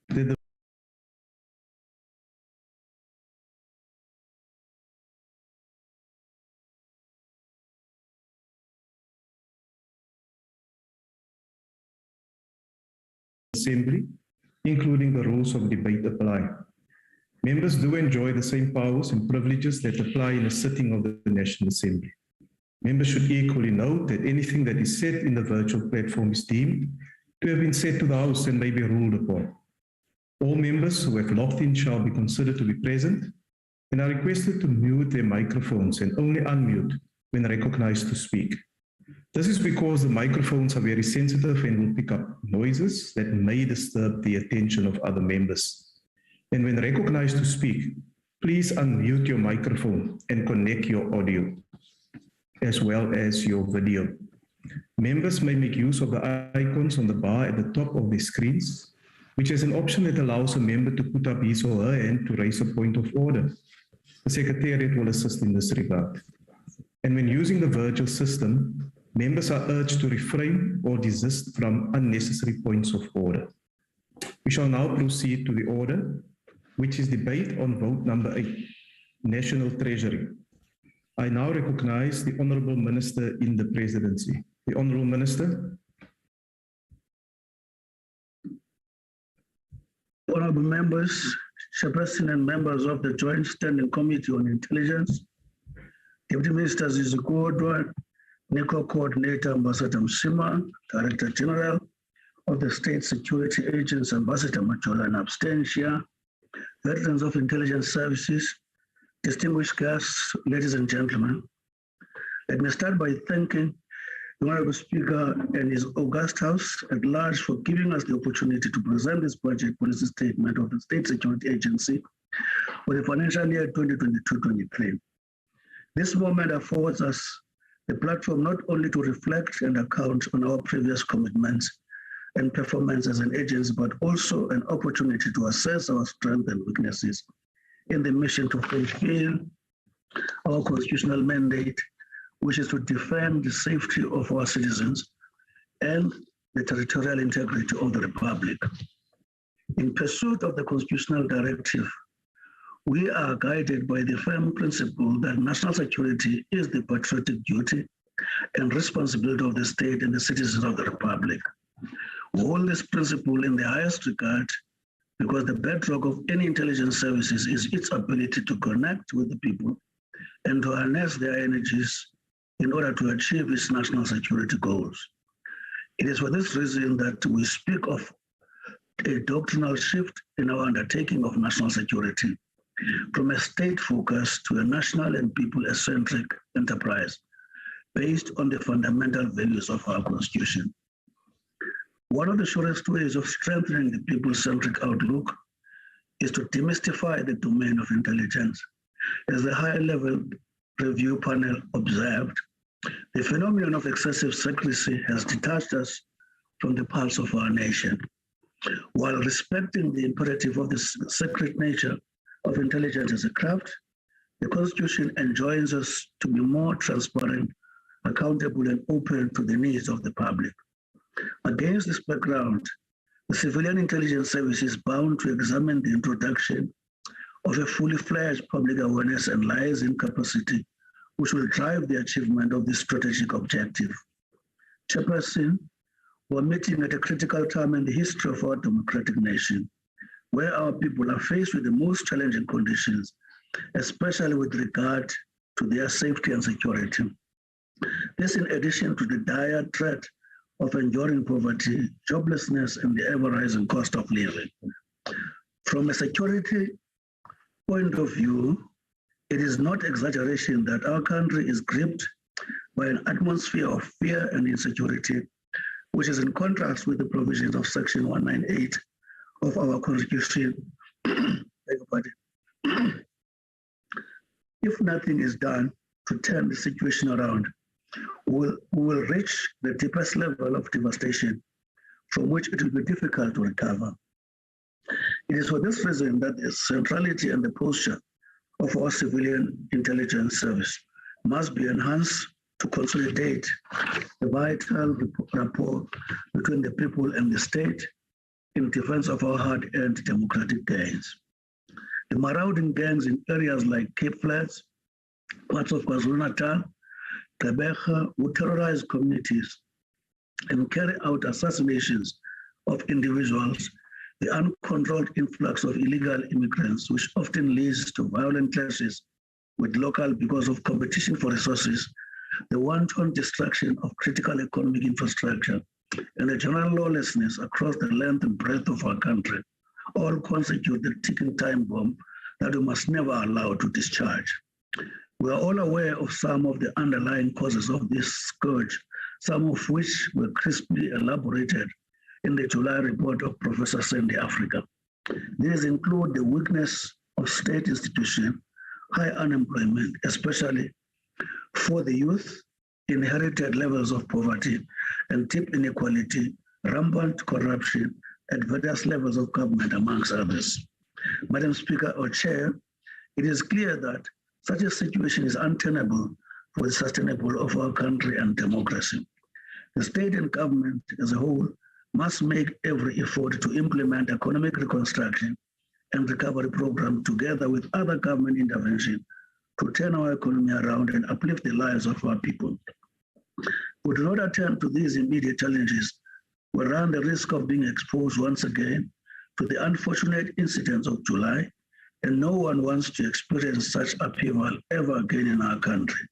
that the Assembly, including the rules of debate, apply. Members do enjoy the same powers and privileges that apply in a sitting of the National Assembly. Members should equally note that anything that is said in the virtual platform is deemed to have been said to the House and may be ruled upon. All members who have logged in shall be considered to be present and are requested to mute their microphones and only unmute when recognized to speak. This is because the microphones are very sensitive and will pick up noises that may disturb the attention of other members. And when recognized to speak, please unmute your microphone and connect your audio, as well as your video. Members may make use of the icons on the bar at the top of their screens, which is an option that allows a member to put up his or her hand to raise a point of order. The Secretariat will assist in this regard. And when using the virtual system, members are urged to refrain or desist from unnecessary points of order. We shall now proceed to the order, which is debate on vote number 8, National Treasury. I now recognize the Honourable Minister in the Presidency. The Honourable Minister. Honourable members, Chairperson and members of the Joint Standing Committee on Intelligence, Deputy Minister Zizukodwa, NECO Coordinator Ambassador Mshima, Director General of the State Security Agency Ambassador Majola and abstentia, veterans of intelligence services, distinguished guests, ladies and gentlemen. Let me start by thanking the Honorable Speaker and his august House at large for giving us the opportunity to present this budget policy statement of the State Security Agency for the financial year 2022-23. This moment affords us the platform not only to reflect and account on our previous commitments and performance as an agency, but also an opportunity to assess our strengths and weaknesses in the mission to fulfill our constitutional mandate, which is to defend the safety of our citizens and the territorial integrity of the Republic. In pursuit of the constitutional directive, we are guided by the firm principle that national security is the patriotic duty and responsibility of the state and the citizens of the Republic. We hold this principle in the highest regard because the bedrock of any intelligence services is its ability to connect with the people and to harness their energies in order to achieve its national security goals. It is for this reason that we speak of a doctrinal shift in our undertaking of national security from a state focus to a national and people-centric enterprise based on the fundamental values of our Constitution. One of the surest ways of strengthening the people-centric outlook is to demystify the domain of intelligence. As the high-level review panel observed, the phenomenon of excessive secrecy has detached us from the pulse of our nation. While respecting the imperative of the sacred nature of intelligence as a craft, the Constitution enjoins us to be more transparent, accountable, and open to the needs of the public. Against this background, the Civilian Intelligence Service is bound to examine the introduction of a fully fledged public awareness and liaison capacity, which will drive the achievement of this strategic objective. Chairperson, we're meeting at a critical time in the history of our democratic nation, where our people are faced with the most challenging conditions, especially with regard to their safety and security. This in addition to the dire threat of enduring poverty, joblessness, and the ever-rising cost of living. From a security point of view, it is not exaggeration that our country is gripped by an atmosphere of fear and insecurity, which is in contrast with the provisions of Section 198 of our Constitution. If nothing is done to turn the situation around, we will reach the deepest level of devastation from which it will be difficult to recover. It is for this reason that the centrality and the posture of our civilian intelligence service must be enhanced to consolidate the vital rapport between the people and the state in defense of our hard-earned democratic gains. The marauding gangs in areas like Cape Flats, parts of KwaZulu-Natal, Gqeberha, who terrorize communities and carry out assassinations of individuals, the uncontrolled influx of illegal immigrants, which often leads to violent clashes with local because of competition for resources, the wanton destruction of critical economic infrastructure, and the general lawlessness across the length and breadth of our country, all constitute the ticking time bomb that we must never allow to discharge. We are all aware of some of the underlying causes of this scourge, some of which were crisply elaborated in the July report of Professor Sandy Africa. These include the weakness of state institutions, high unemployment, especially for the youth, inherited levels of poverty and deep inequality, rampant corruption at various levels of government, amongst others. Madam Speaker or Chair, it is clear that such a situation is untenable for the sustainability of our country and democracy. The state and government as a whole must make every effort to implement economic reconstruction and recovery program together with other government intervention to turn our economy around and uplift the lives of our people. We do not attend to these immediate challenges, we run the risk of being exposed once again to the unfortunate incidents of July, and no one wants to experience such upheaval ever again in our country.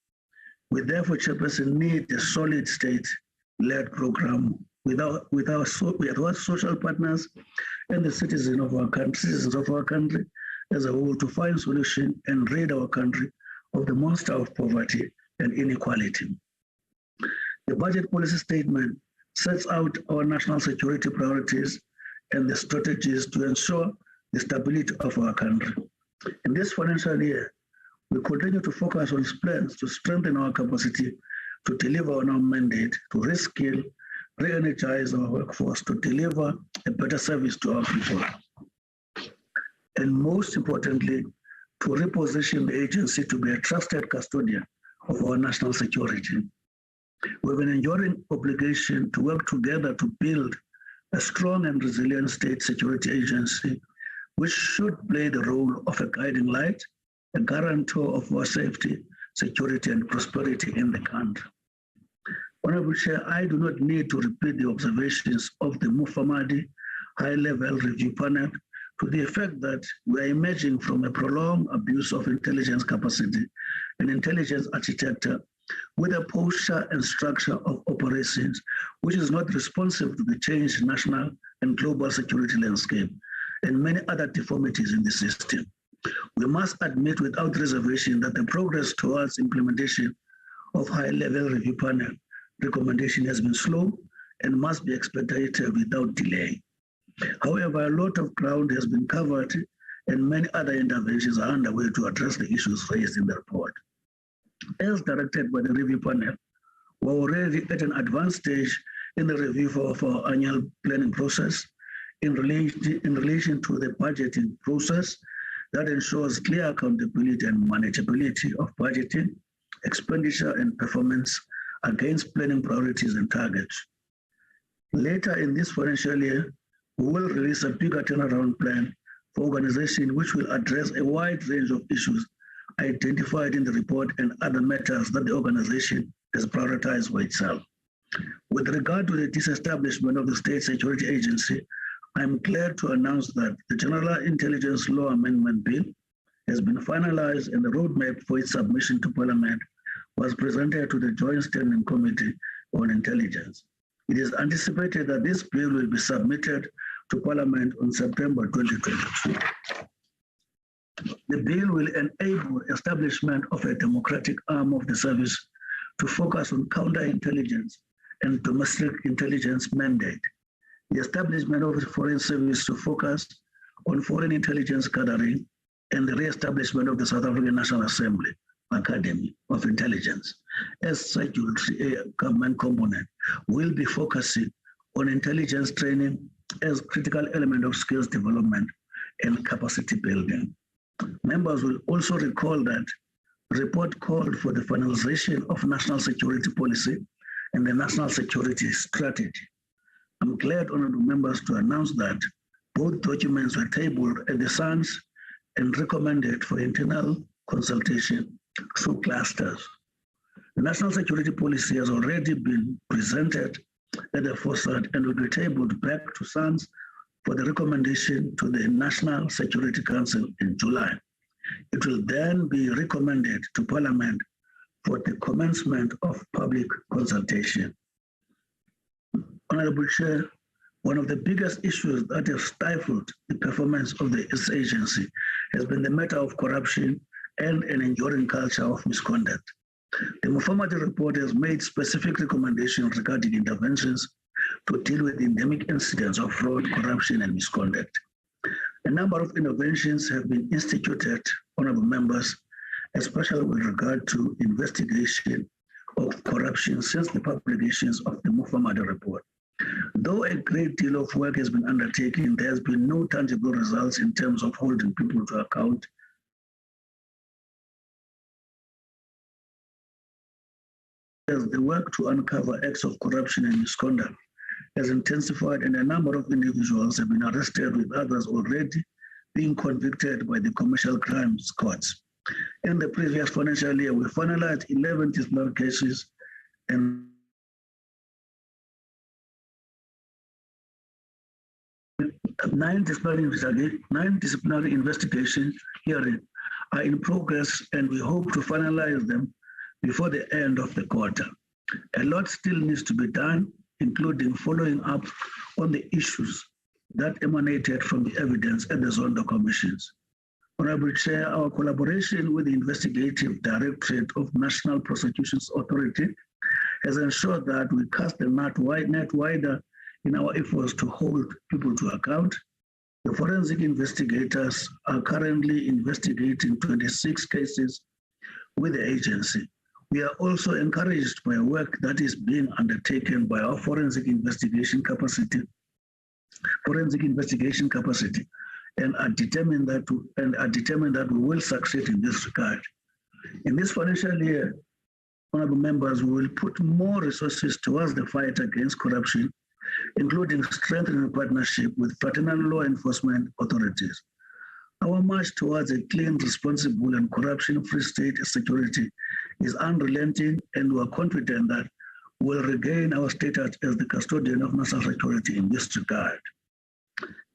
We therefore, Chairperson, need a solid state-led program with our social partners and the citizens of our country as a whole to find solution and rid our country of the monster of poverty and inequality. The budget policy statement sets out our national security priorities and the strategies to ensure the stability of our country. In this financial year, we continue to focus on plans to strengthen our capacity to deliver on our mandate, to reskill, re-energize our workforce, to deliver a better service to our people. And most importantly, to reposition the agency to be a trusted custodian of our national security. We have an enduring obligation to work together to build a strong and resilient state security agency, which should play the role of a guiding light, a guarantor of our safety, security, and prosperity in the country. Honorable Chair, I do not need to repeat the observations of the Mufamadi high-level review panel to the effect that we are emerging from a prolonged abuse of intelligence capacity and intelligence architecture with a posture and structure of operations which is not responsive to the changed national and global security landscape and many other deformities in the system. We must admit without reservation that the progress towards implementation of high-level review panel recommendation has been slow and must be expedited without delay. However, a lot of ground has been covered and many other interventions are underway to address the issues raised in the report. As directed by the review panel, we're already at an advanced stage in the review of our annual planning process in relation to the budgeting process that ensures clear accountability and manageability of budgeting, expenditure, and performance against planning priorities and targets. Later in this financial year, we will release a bigger turnaround plan for organization which will address a wide range of issues identified in the report and other matters that the organization has prioritized for itself. With regard to the disestablishment of the State Security Agency, I'm glad to announce that the General Intelligence Law Amendment Bill has been finalized and the roadmap for its submission to Parliament was presented to the Joint Standing Committee on Intelligence. It is anticipated that this bill will be submitted to Parliament on September 2022. The bill will enable establishment of a democratic arm of the service to focus on counterintelligence and domestic intelligence mandate. The establishment of the Foreign Service to focus on foreign intelligence gathering and the re-establishment of the South African National Assembly Academy of Intelligence as statutory government component will be focusing on intelligence training as critical element of skills development and capacity building. Members will also recall that the report called for the finalization of national security policy and the national security strategy. I'm glad, honorable members, to announce that both documents were tabled at the SANS and recommended for internal consultation through clusters. The National Security Policy has already been presented at the FOSAT and will be tabled back to SANS for the recommendation to the National Security Council in July. It will then be recommended to Parliament for the commencement of public consultation. Honorable Chair, one of the biggest issues that have stifled the performance of this agency has been the matter of corruption and an enduring culture of misconduct. The Mufamadi report has made specific recommendations regarding interventions to deal with endemic incidents of fraud, corruption, and misconduct. A number of interventions have been instituted, honorable members, especially with regard to investigation of corruption since the publications of the Mufamadi report. Though a great deal of work has been undertaken, there has been no tangible results in terms of holding people to account. As the work to uncover acts of corruption and misconduct has intensified, and a number of individuals have been arrested, with others already being convicted by the commercial crimes courts. In the previous financial year, we finalized 11 disciplinary cases and 9 disciplinary investigation hearings are in progress, and we hope to finalize them before the end of the quarter. A lot still needs to be done, including following up on the issues that emanated from the evidence at the Zondo commissions. Honorable Chair, our collaboration with the Investigative Directorate of National Prosecutions Authority has ensured that we cast the net wider in our efforts to hold people to account. The forensic investigators are currently investigating 26 cases with the agency. We are also encouraged by work that is being undertaken by our forensic investigation capacity, and are determined that we will succeed in this regard. In this financial year, honorable members, we will put more resources towards the fight against corruption, including strengthening partnership with fraternal law enforcement authorities. Our march towards a clean, responsible, and corruption-free state security is unrelenting, and we are confident that we'll regain our status as the custodian of national security in this regard.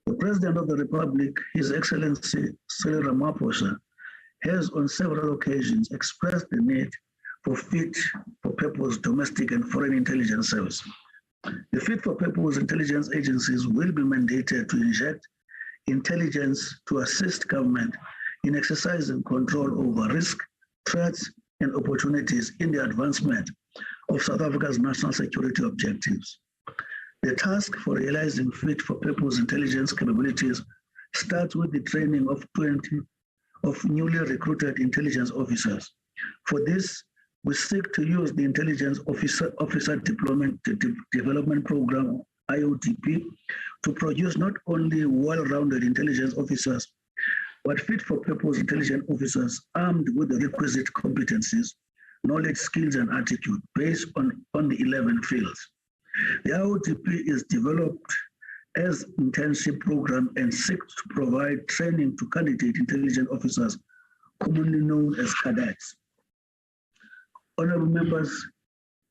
The President of the Republic, His Excellency Cyril Ramaphosa, has on several occasions expressed the need for fit-for-purpose domestic and foreign intelligence service. The fit-for-purpose intelligence agencies will be mandated to inject intelligence to assist government in exercising control over risk, threats, and opportunities in the advancement of South Africa's national security objectives. The task for realizing fit-for-purpose intelligence capabilities starts with the training of 20 newly recruited intelligence officers. For this, we seek to use the Intelligence Officer Development Program, IODP, to produce not only well-rounded intelligence officers, but fit-for-purpose intelligence officers armed with the requisite competencies, knowledge, skills, and attitude based on the 11 fields. The IODP is developed as an internship program and seeks to provide training to candidate intelligence officers, commonly known as cadets. Honorable members,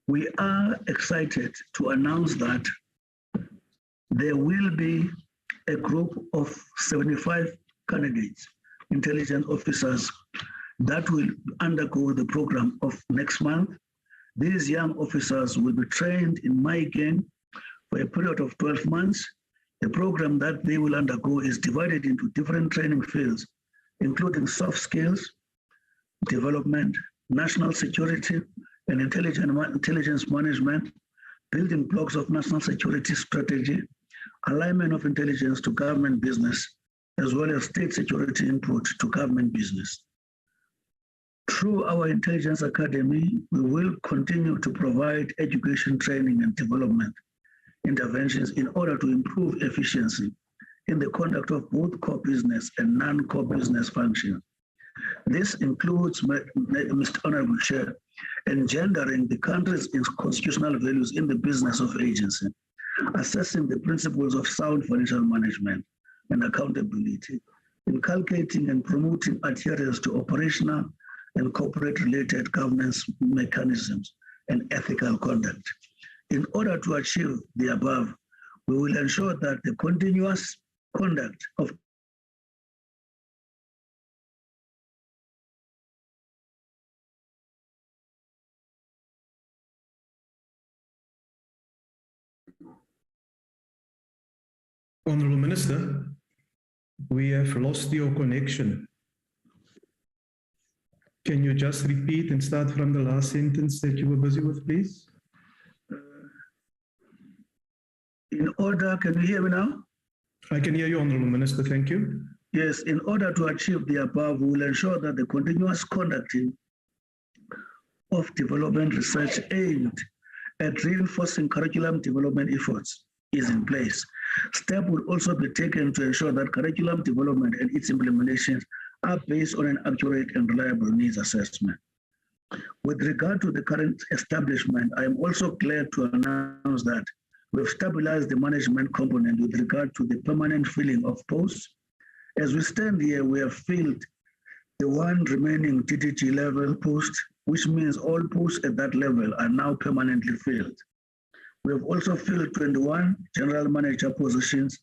we are excited to announce that there will be a group of 75 candidates, intelligence officers, that will undergo the program of next month. These young officers will be trained in MyGain for a period of 12 months. The program that they will undergo is divided into different training fields, including soft skills, development, national security, and intelligence management, building blocks of national security strategy, alignment of intelligence to government business, as well as state security input to government business. Through our Intelligence Academy, we will continue to provide education, training, and development interventions in order to improve efficiency in the conduct of both core business and non-core business functions. This includes, Mr. Honorable Chair, engendering the country's constitutional values in the business of agency. assessing the principles of sound financial management and accountability, inculcating and promoting adherence to operational and corporate-related governance mechanisms and ethical conduct. In order to achieve the above, we will ensure that the continuous conduct of Honourable Minister, we have lost your connection. Can you just repeat and start from the last sentence that you were busy with, please? In order, can you hear me now? I can hear you, Honourable Minister, thank you. Yes, in order to achieve the above, we will ensure that the continuous conducting of development research aimed at reinforcing curriculum development efforts is in place. Steps will also be taken to ensure that curriculum development and its implementations are based on an accurate and reliable needs assessment. With regard to the current establishment, I am also glad to announce that we've stabilized the management component with regard to the permanent filling of posts. As we stand here, we have filled the one remaining DDG level post, which means all posts at that level are now permanently filled. We have also filled 21 general manager positions,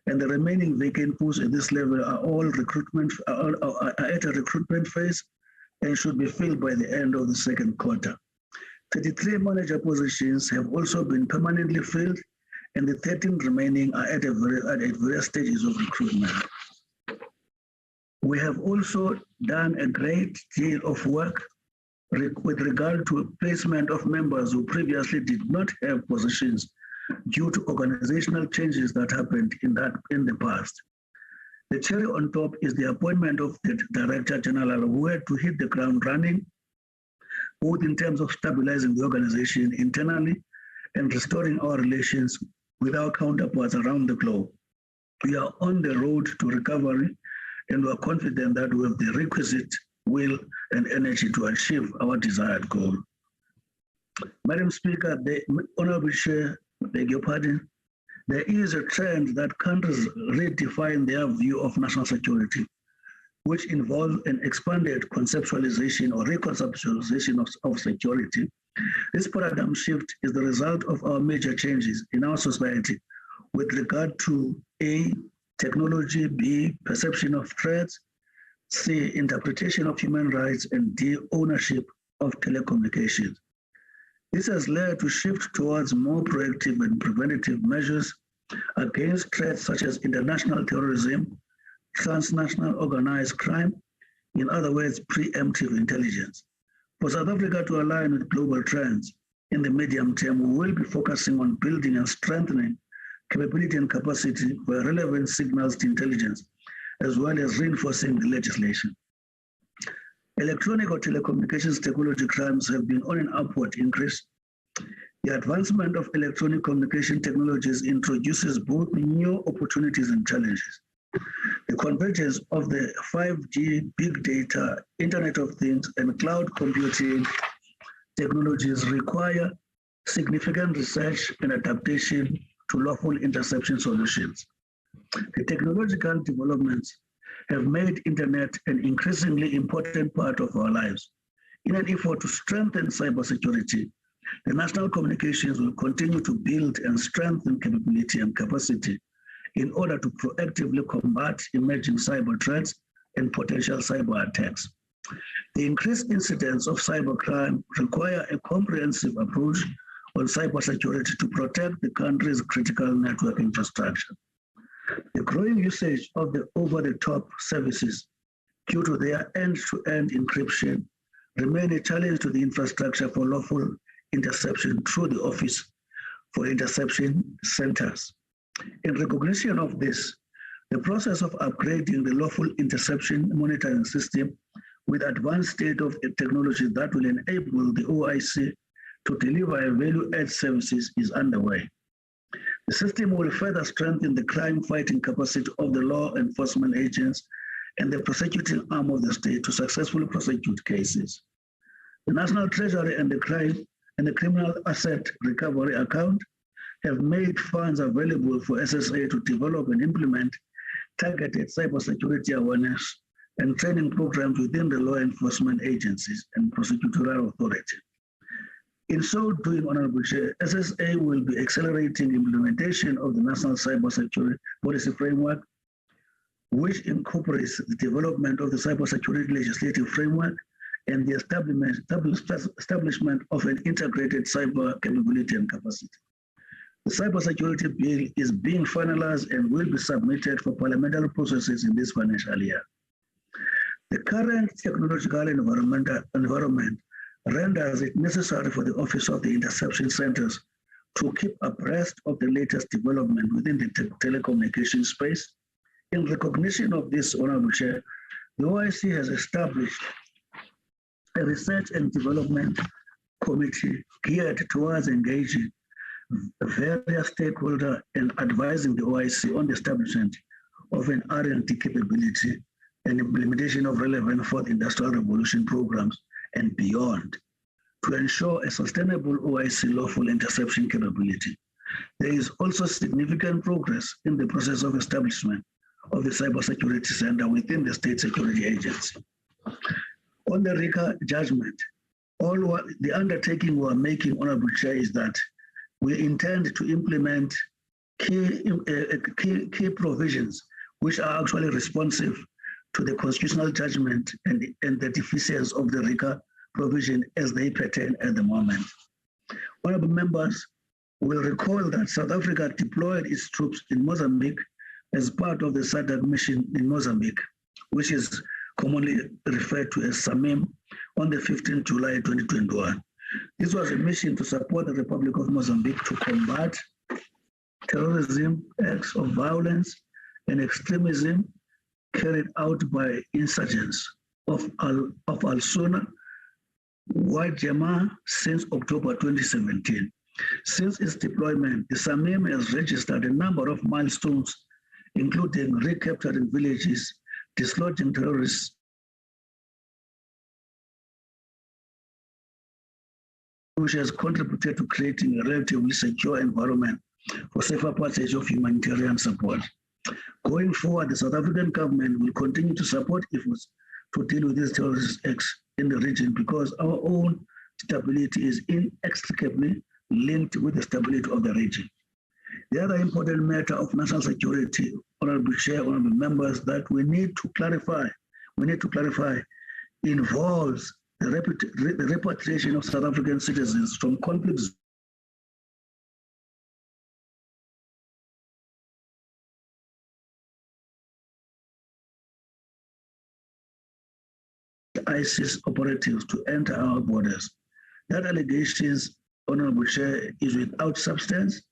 and the remaining vacant posts at this level are all recruitment are at a recruitment phase and should be filled by the end of the second quarter. 33 manager positions have also been permanently filled, and the 13 remaining are at various stages of recruitment. We have also done a great deal of work with regard to placement of members who previously did not have positions due to organizational changes that happened in the past. The cherry on top is the appointment of the Director General, who had to hit the ground running, both in terms of stabilizing the organization internally and restoring our relations with our counterparts around the globe. We are on the road to recovery, and we are confident that we have the requisite will and energy to achieve our desired goal. Madam Speaker, the Honorable Chair, beg your pardon, there is a trend that countries redefine their view of national security, which involves an expanded conceptualization or reconceptualization of security. This paradigm shift is the result of our major changes in our society with regard to A, technology, B, perception of threats, C, interpretation of human rights, and D, ownership of telecommunications. This has led to shift towards more proactive and preventative measures against threats such as international terrorism, transnational organized crime, in other words, preemptive intelligence. For South Africa to align with global trends in the medium term, we will be focusing on building and strengthening capability and capacity for relevant signals to intelligence, as well as reinforcing the legislation. Electronic or telecommunications technology crimes have been on an upward increase. The advancement of electronic communication technologies introduces both new opportunities and challenges. The convergence of the 5G, big data, Internet of Things, and cloud computing technologies require significant research and adaptation to lawful interception solutions. The technological developments have made Internet an increasingly important part of our lives. In an effort to strengthen cybersecurity, the National Communications will continue to build and strengthen capability and capacity in order to proactively combat emerging cyber threats and potential cyber attacks. The increased incidence of cybercrime require a comprehensive approach on cybersecurity to protect the country's critical network infrastructure. The growing usage of the over-the-top services due to their end-to-end encryption remain a challenge to the infrastructure for lawful interception through the Office for Interception Centers. In recognition of this, the process of upgrading the lawful interception monitoring system with advanced state-of-the-art technology that will enable the OIC to deliver value-add services is underway. The system will further strengthen the crime-fighting capacity of the law enforcement agents and the prosecuting arm of the state to successfully prosecute cases. The National Treasury and the Criminal Asset Recovery Account have made funds available for SSA to develop and implement targeted cybersecurity awareness and training programs within the law enforcement agencies and prosecutorial authority. In so doing, Honorable Chair, SSA will be accelerating implementation of the National Cybersecurity Policy Framework, which incorporates the development of the cybersecurity legislative framework and the establishment of an integrated cyber capability and capacity. The cybersecurity bill is being finalized and will be submitted for parliamentary processes in this financial year. The current technological environment renders it necessary for the Office of the Interception Centers to keep abreast of the latest development within the telecommunication space. In recognition of this, Honorable Chair, the OIC has established a research and development committee geared towards engaging various stakeholders and advising the OIC on the establishment of an R&D capability and implementation of relevant fourth industrial revolution programs and beyond to ensure a sustainable OIC lawful interception capability. There is also significant progress in the process of establishment of the Cybersecurity Center within the State Security Agency. On the RICA judgment, the undertaking we are making, Honorable Chair, is that we intend to implement key provisions which are actually responsive to the constitutional judgment and the deficiencies of the RICA provision as they pertain at the moment. Honorable members will recall that South Africa deployed its troops in Mozambique as part of the SADC mission in Mozambique, which is commonly referred to as SAMIM, on the 15th July 2021. This was a mission to support the Republic of Mozambique to combat terrorism, acts of violence and extremism carried out by insurgents of Al-Sunna Wal Jamaa since October 2017. Since its deployment, the SAMIM has registered a number of milestones, including recapturing villages, dislodging terrorists, which has contributed to creating a relatively secure environment for safer passage of humanitarian support. Going forward, the South African government will continue to support efforts to deal with these terrorist acts in the region because our own stability is inextricably linked with the stability of the region. The other important matter of national security, Honorable Chair, honorable members, that we need to clarify involves the repatriation of South African citizens from conflict ISIS operatives to enter our borders. That allegations, Honorable Chair, is without substance.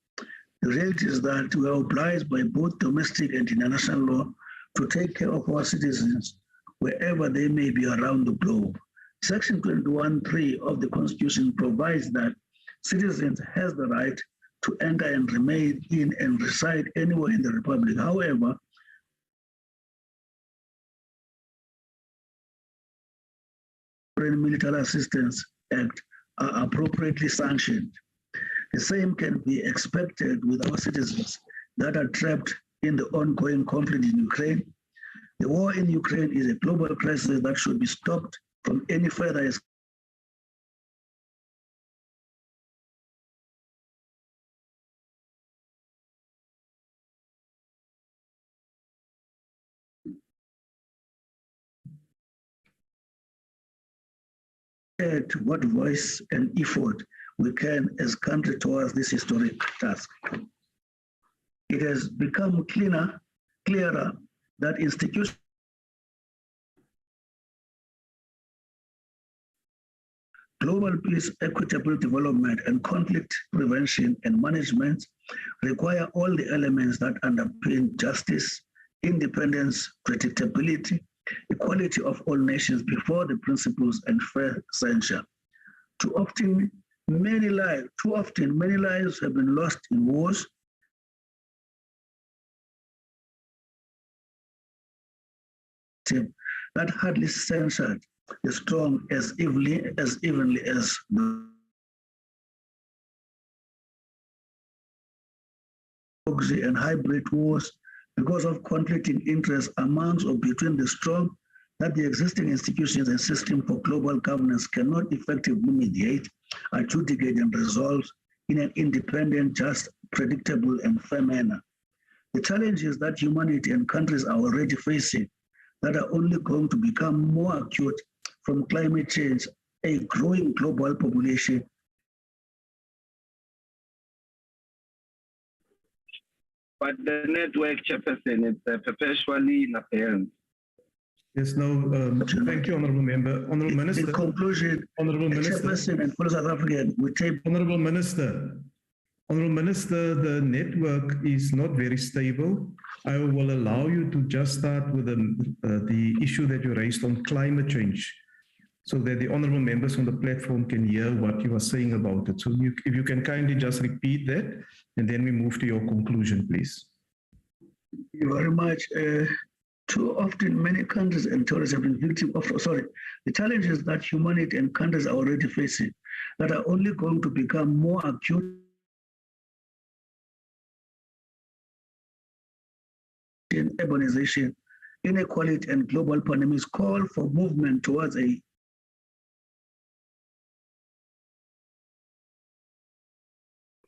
The reality is that we are obliged by both domestic and international law to take care of our citizens wherever they may be around the globe. Section 21(3) of the Constitution provides that citizens have the right to enter and remain in and reside anywhere in the Republic. However, Foreign Military Assistance Act are appropriately sanctioned. The same can be expected with our citizens that are trapped in the ongoing conflict in Ukraine. The war in Ukraine is a global crisis that should be stopped from any further what voice and effort we can as country towards this historic task. It has become clearer that institutions global peace, equitable development, and conflict prevention and management require all the elements that underpin justice, independence, predictability, equality of all nations before the principles and fair censure. Too often, many lives have been lost in wars. That hardly censored the strong as evenly as the proxy and hybrid wars because of conflicting interests amongst or between the strong that the existing institutions and system for global governance cannot effectively mediate, adjudicate, and resolve in an independent, just, predictable, and fair manner. The challenges that humanity and countries are already facing that are only going to become more acute from climate change, a growing global population, but the network, Chairperson, is perpetually in abeyance. Yes, no, thank you, Honourable Member. Honourable Minister. In conclusion, Honourable Minister. Chairperson and fellow South African, we take. Honourable Minister. Honourable Minister, the network is not very stable. I will allow you to just start with the issue that you raised on climate change, so that the honourable members on the platform can hear what you are saying about it. So if you can kindly just repeat that, and then we move to your conclusion, please. Thank you very much. Too often, many countries and territories have been victim of, the challenges that humanity and countries are already facing that are only going to become more acute in urbanization, inequality, and global pandemics call for movement towards a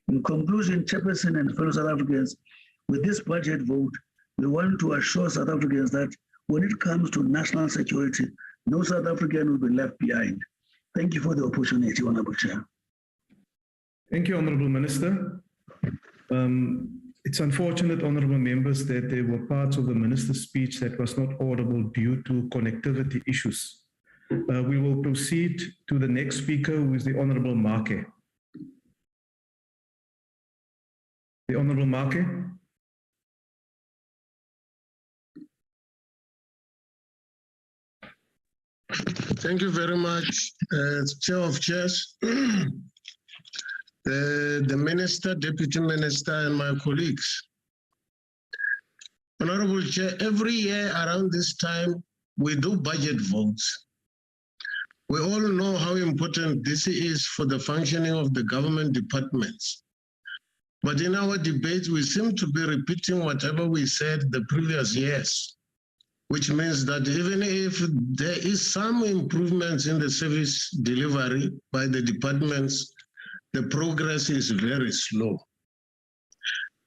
In conclusion, Chairperson and fellow South Africans, with this budget vote, we want to assure South Africans that when it comes to national security, no South African will be left behind. Thank you for the opportunity, Honourable Chair. Thank you, Honourable Minister. It's unfortunate, Honourable Members, that there were parts of the Minister's speech that was not audible due to connectivity issues. We will proceed to the next speaker, who is the Honourable Marke. The Honourable Marke. Thank you very much, Chair of Chairs, the Minister, Deputy Minister, and my colleagues. Honorable Chair, every year around this time, we do budget votes. We all know how important this is for the functioning of the government departments. But in our debates, we seem to be repeating whatever we said the previous years, which means that even if there is some improvements in the service delivery by the departments, the progress is very slow.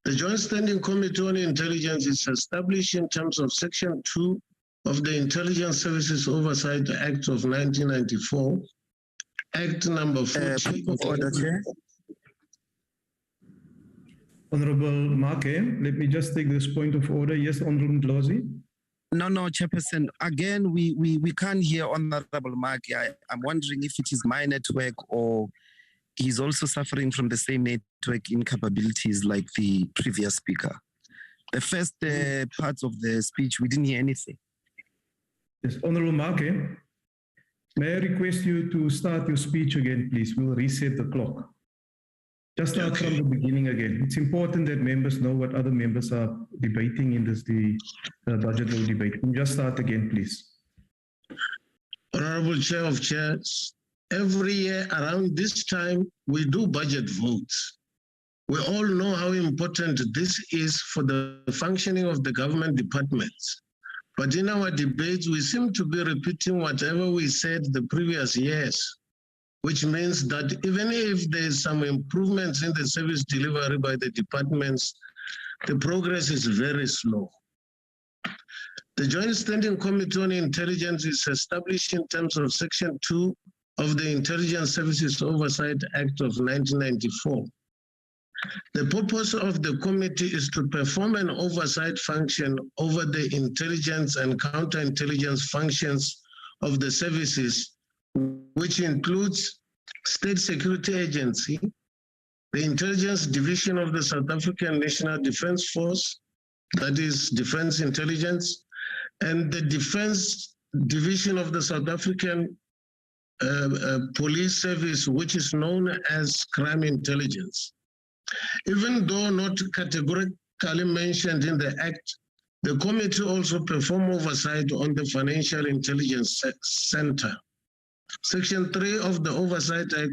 The Joint Standing Committee on Intelligence is established in terms of Section 2 of the Intelligence Services Oversight Act of 1994, Act number 40. Order, Chair. Honourable Marke, let me just take this point of order. Yes, Honourable Ndlozi. No, Chairperson. Again, we can't hear Honourable Mark. I'm wondering if it is my network or he's also suffering from the same network incapabilities like the previous speaker. The first parts of the speech, we didn't hear anything. Yes, Honourable Marke, may I request you to start your speech again, please? We'll reset the clock. Just start from the beginning again. It's important that members know what other members are debating in this budget vote debate. Can you just start again, please? Honorable Chair of Chairs, every year around this time, we do budget votes. We all know how important this is for the functioning of the government departments. But in our debates, we seem to be repeating whatever we said the previous years, which means that even if there's some improvements in the service delivery by the departments, the progress is very slow. The Joint Standing Committee on Intelligence is established in terms of Section 2 of the Intelligence Services Oversight Act of 1994. The purpose of the committee is to perform an oversight function over the intelligence and counterintelligence functions of the services, which includes State Security Agency, the Intelligence Division of the South African National Defence Force, that is Defence Intelligence, and the Defence Division of the South African Police Service, which is known as Crime Intelligence. Even though not categorically mentioned in the Act, the committee also performs oversight on the Financial Intelligence Center. Section 3 of the Oversight Act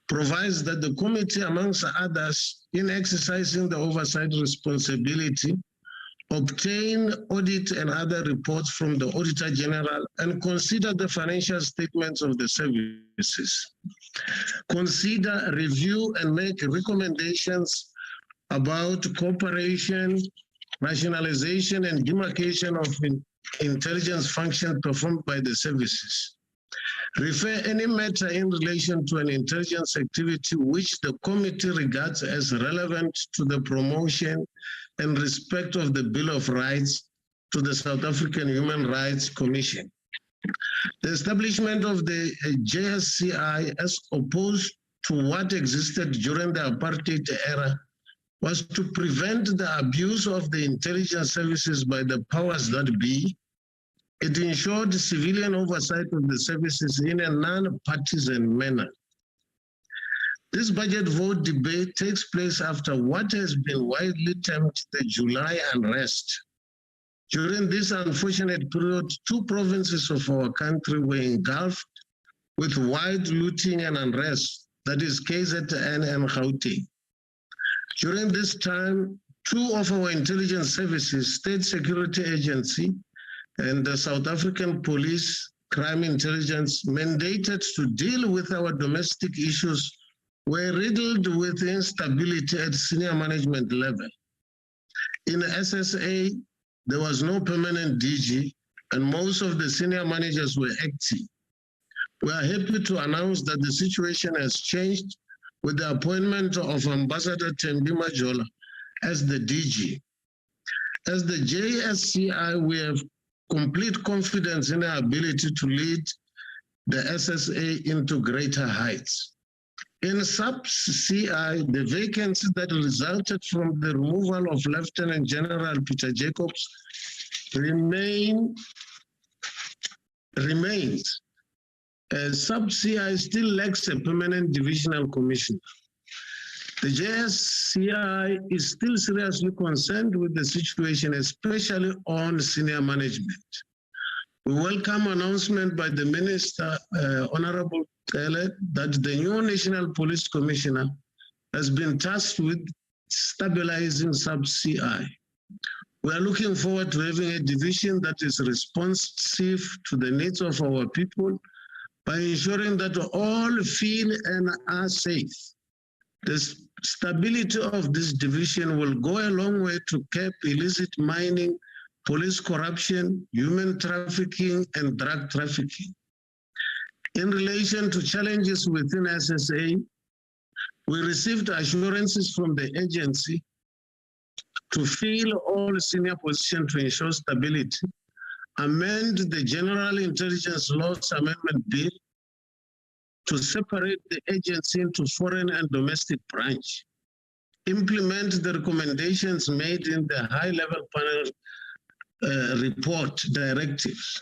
provides that the committee, amongst others, in exercising the oversight responsibility, obtain audit and other reports from the Auditor General, and consider the financial statements of the services. Consider, review, and make recommendations about cooperation, rationalization, and demarcation of intelligence function performed by the services. Refer any matter in relation to an intelligence activity which the committee regards as relevant to the promotion and respect of the Bill of Rights to the South African Human Rights Commission. The establishment of the JSCI, as opposed to what existed during the apartheid era, was to prevent the abuse of the intelligence services by the powers that be. It ensured civilian oversight of the services in a non-partisan manner. This budget vote debate takes place after what has been widely termed the July unrest. During this unfortunate period, 2 provinces of our country were engulfed with wide looting and unrest, that is KZN and Gauteng. During this time, 2 of our intelligence services, State Security Agency and the South African Police Crime Intelligence, mandated to deal with our domestic issues, were riddled with instability at senior management level. In SSA, there was no permanent DG, and most of the senior managers were acting. We are happy to announce that the situation has changed with the appointment of Ambassador Thembi Majola as the DG. As the JSCI, we have complete confidence in our ability to lead the SSA into greater heights. In sub-CI, the vacancy that resulted from the removal of Lieutenant General Peter Jacobs remains. Sub-CI still lacks a permanent divisional commissioner. The JSCI is still seriously concerned with the situation, especially on senior management. We welcome announcement by the Minister, Honorable Tele, that the new National Police Commissioner has been tasked with stabilizing sub-CI. We are looking forward to having a division that is responsive to the needs of our people by ensuring that all feel and are safe. The stability of this division will go a long way to curb illicit mining, police corruption, human trafficking, and drug trafficking. In relation to challenges within SSA, we received assurances from the agency to fill all senior positions to ensure stability, amend the General Intelligence Laws Amendment Bill to separate the agency into foreign and domestic branch, implement the recommendations made in the high-level panel report directives.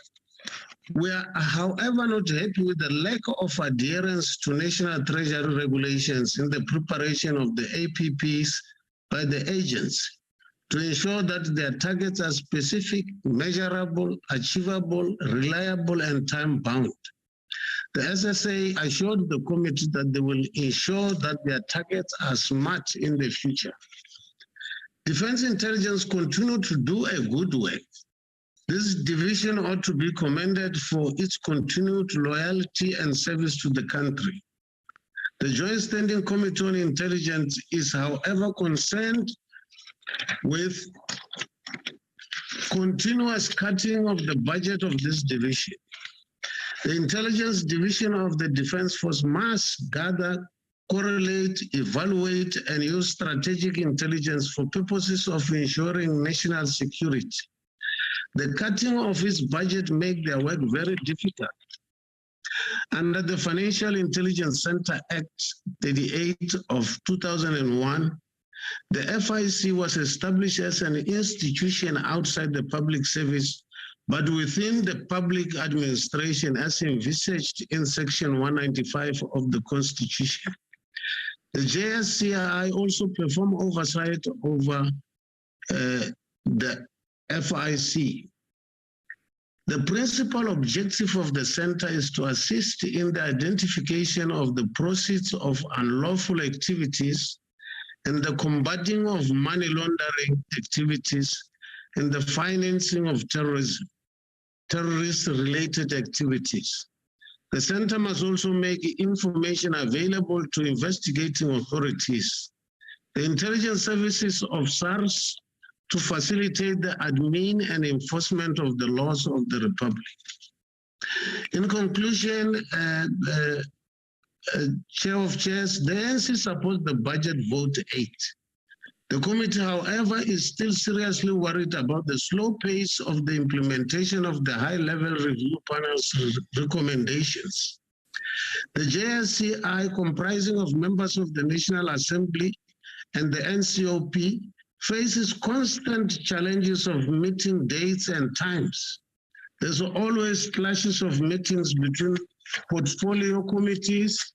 We are, however, not happy with the lack of adherence to National Treasury regulations in the preparation of the APPs by the agency to ensure that their targets are specific, measurable, achievable, reliable, and time-bound. The SSA assured the committee that they will ensure that their targets are smart in the future. Defense intelligence continue to do a good work. This division ought to be commended for its continued loyalty and service to the country. The Joint Standing Committee on Intelligence is, however, concerned with continuous cutting of the budget of this division. The intelligence division of the Defense Force must gather, correlate, evaluate, and use strategic intelligence for purposes of ensuring national security. The cutting of its budget makes their work very difficult. Under the Financial Intelligence Center Act 38 of 2001, the FIC was established as an institution outside the public service, but within the public administration as envisaged in Section 195 of the Constitution. The JSCI also perform oversight over the FIC. The principal objective of the center is to assist in the identification of the proceeds of unlawful activities and the combating of money laundering activities and the financing of terrorism, terrorist-related activities. The center must also make information available to investigating authorities, the intelligence services of SARS, to facilitate the admin and enforcement of the laws of the Republic. In conclusion, Chair of Chairs, the ANC supports the budget vote 8. The committee, however, is still seriously worried about the slow pace of the implementation of the high-level review panel's recommendations. The JSCI, comprising of members of the National Assembly and the NCOP, faces constant challenges of meeting dates and times. There's always clashes of meetings between portfolio committees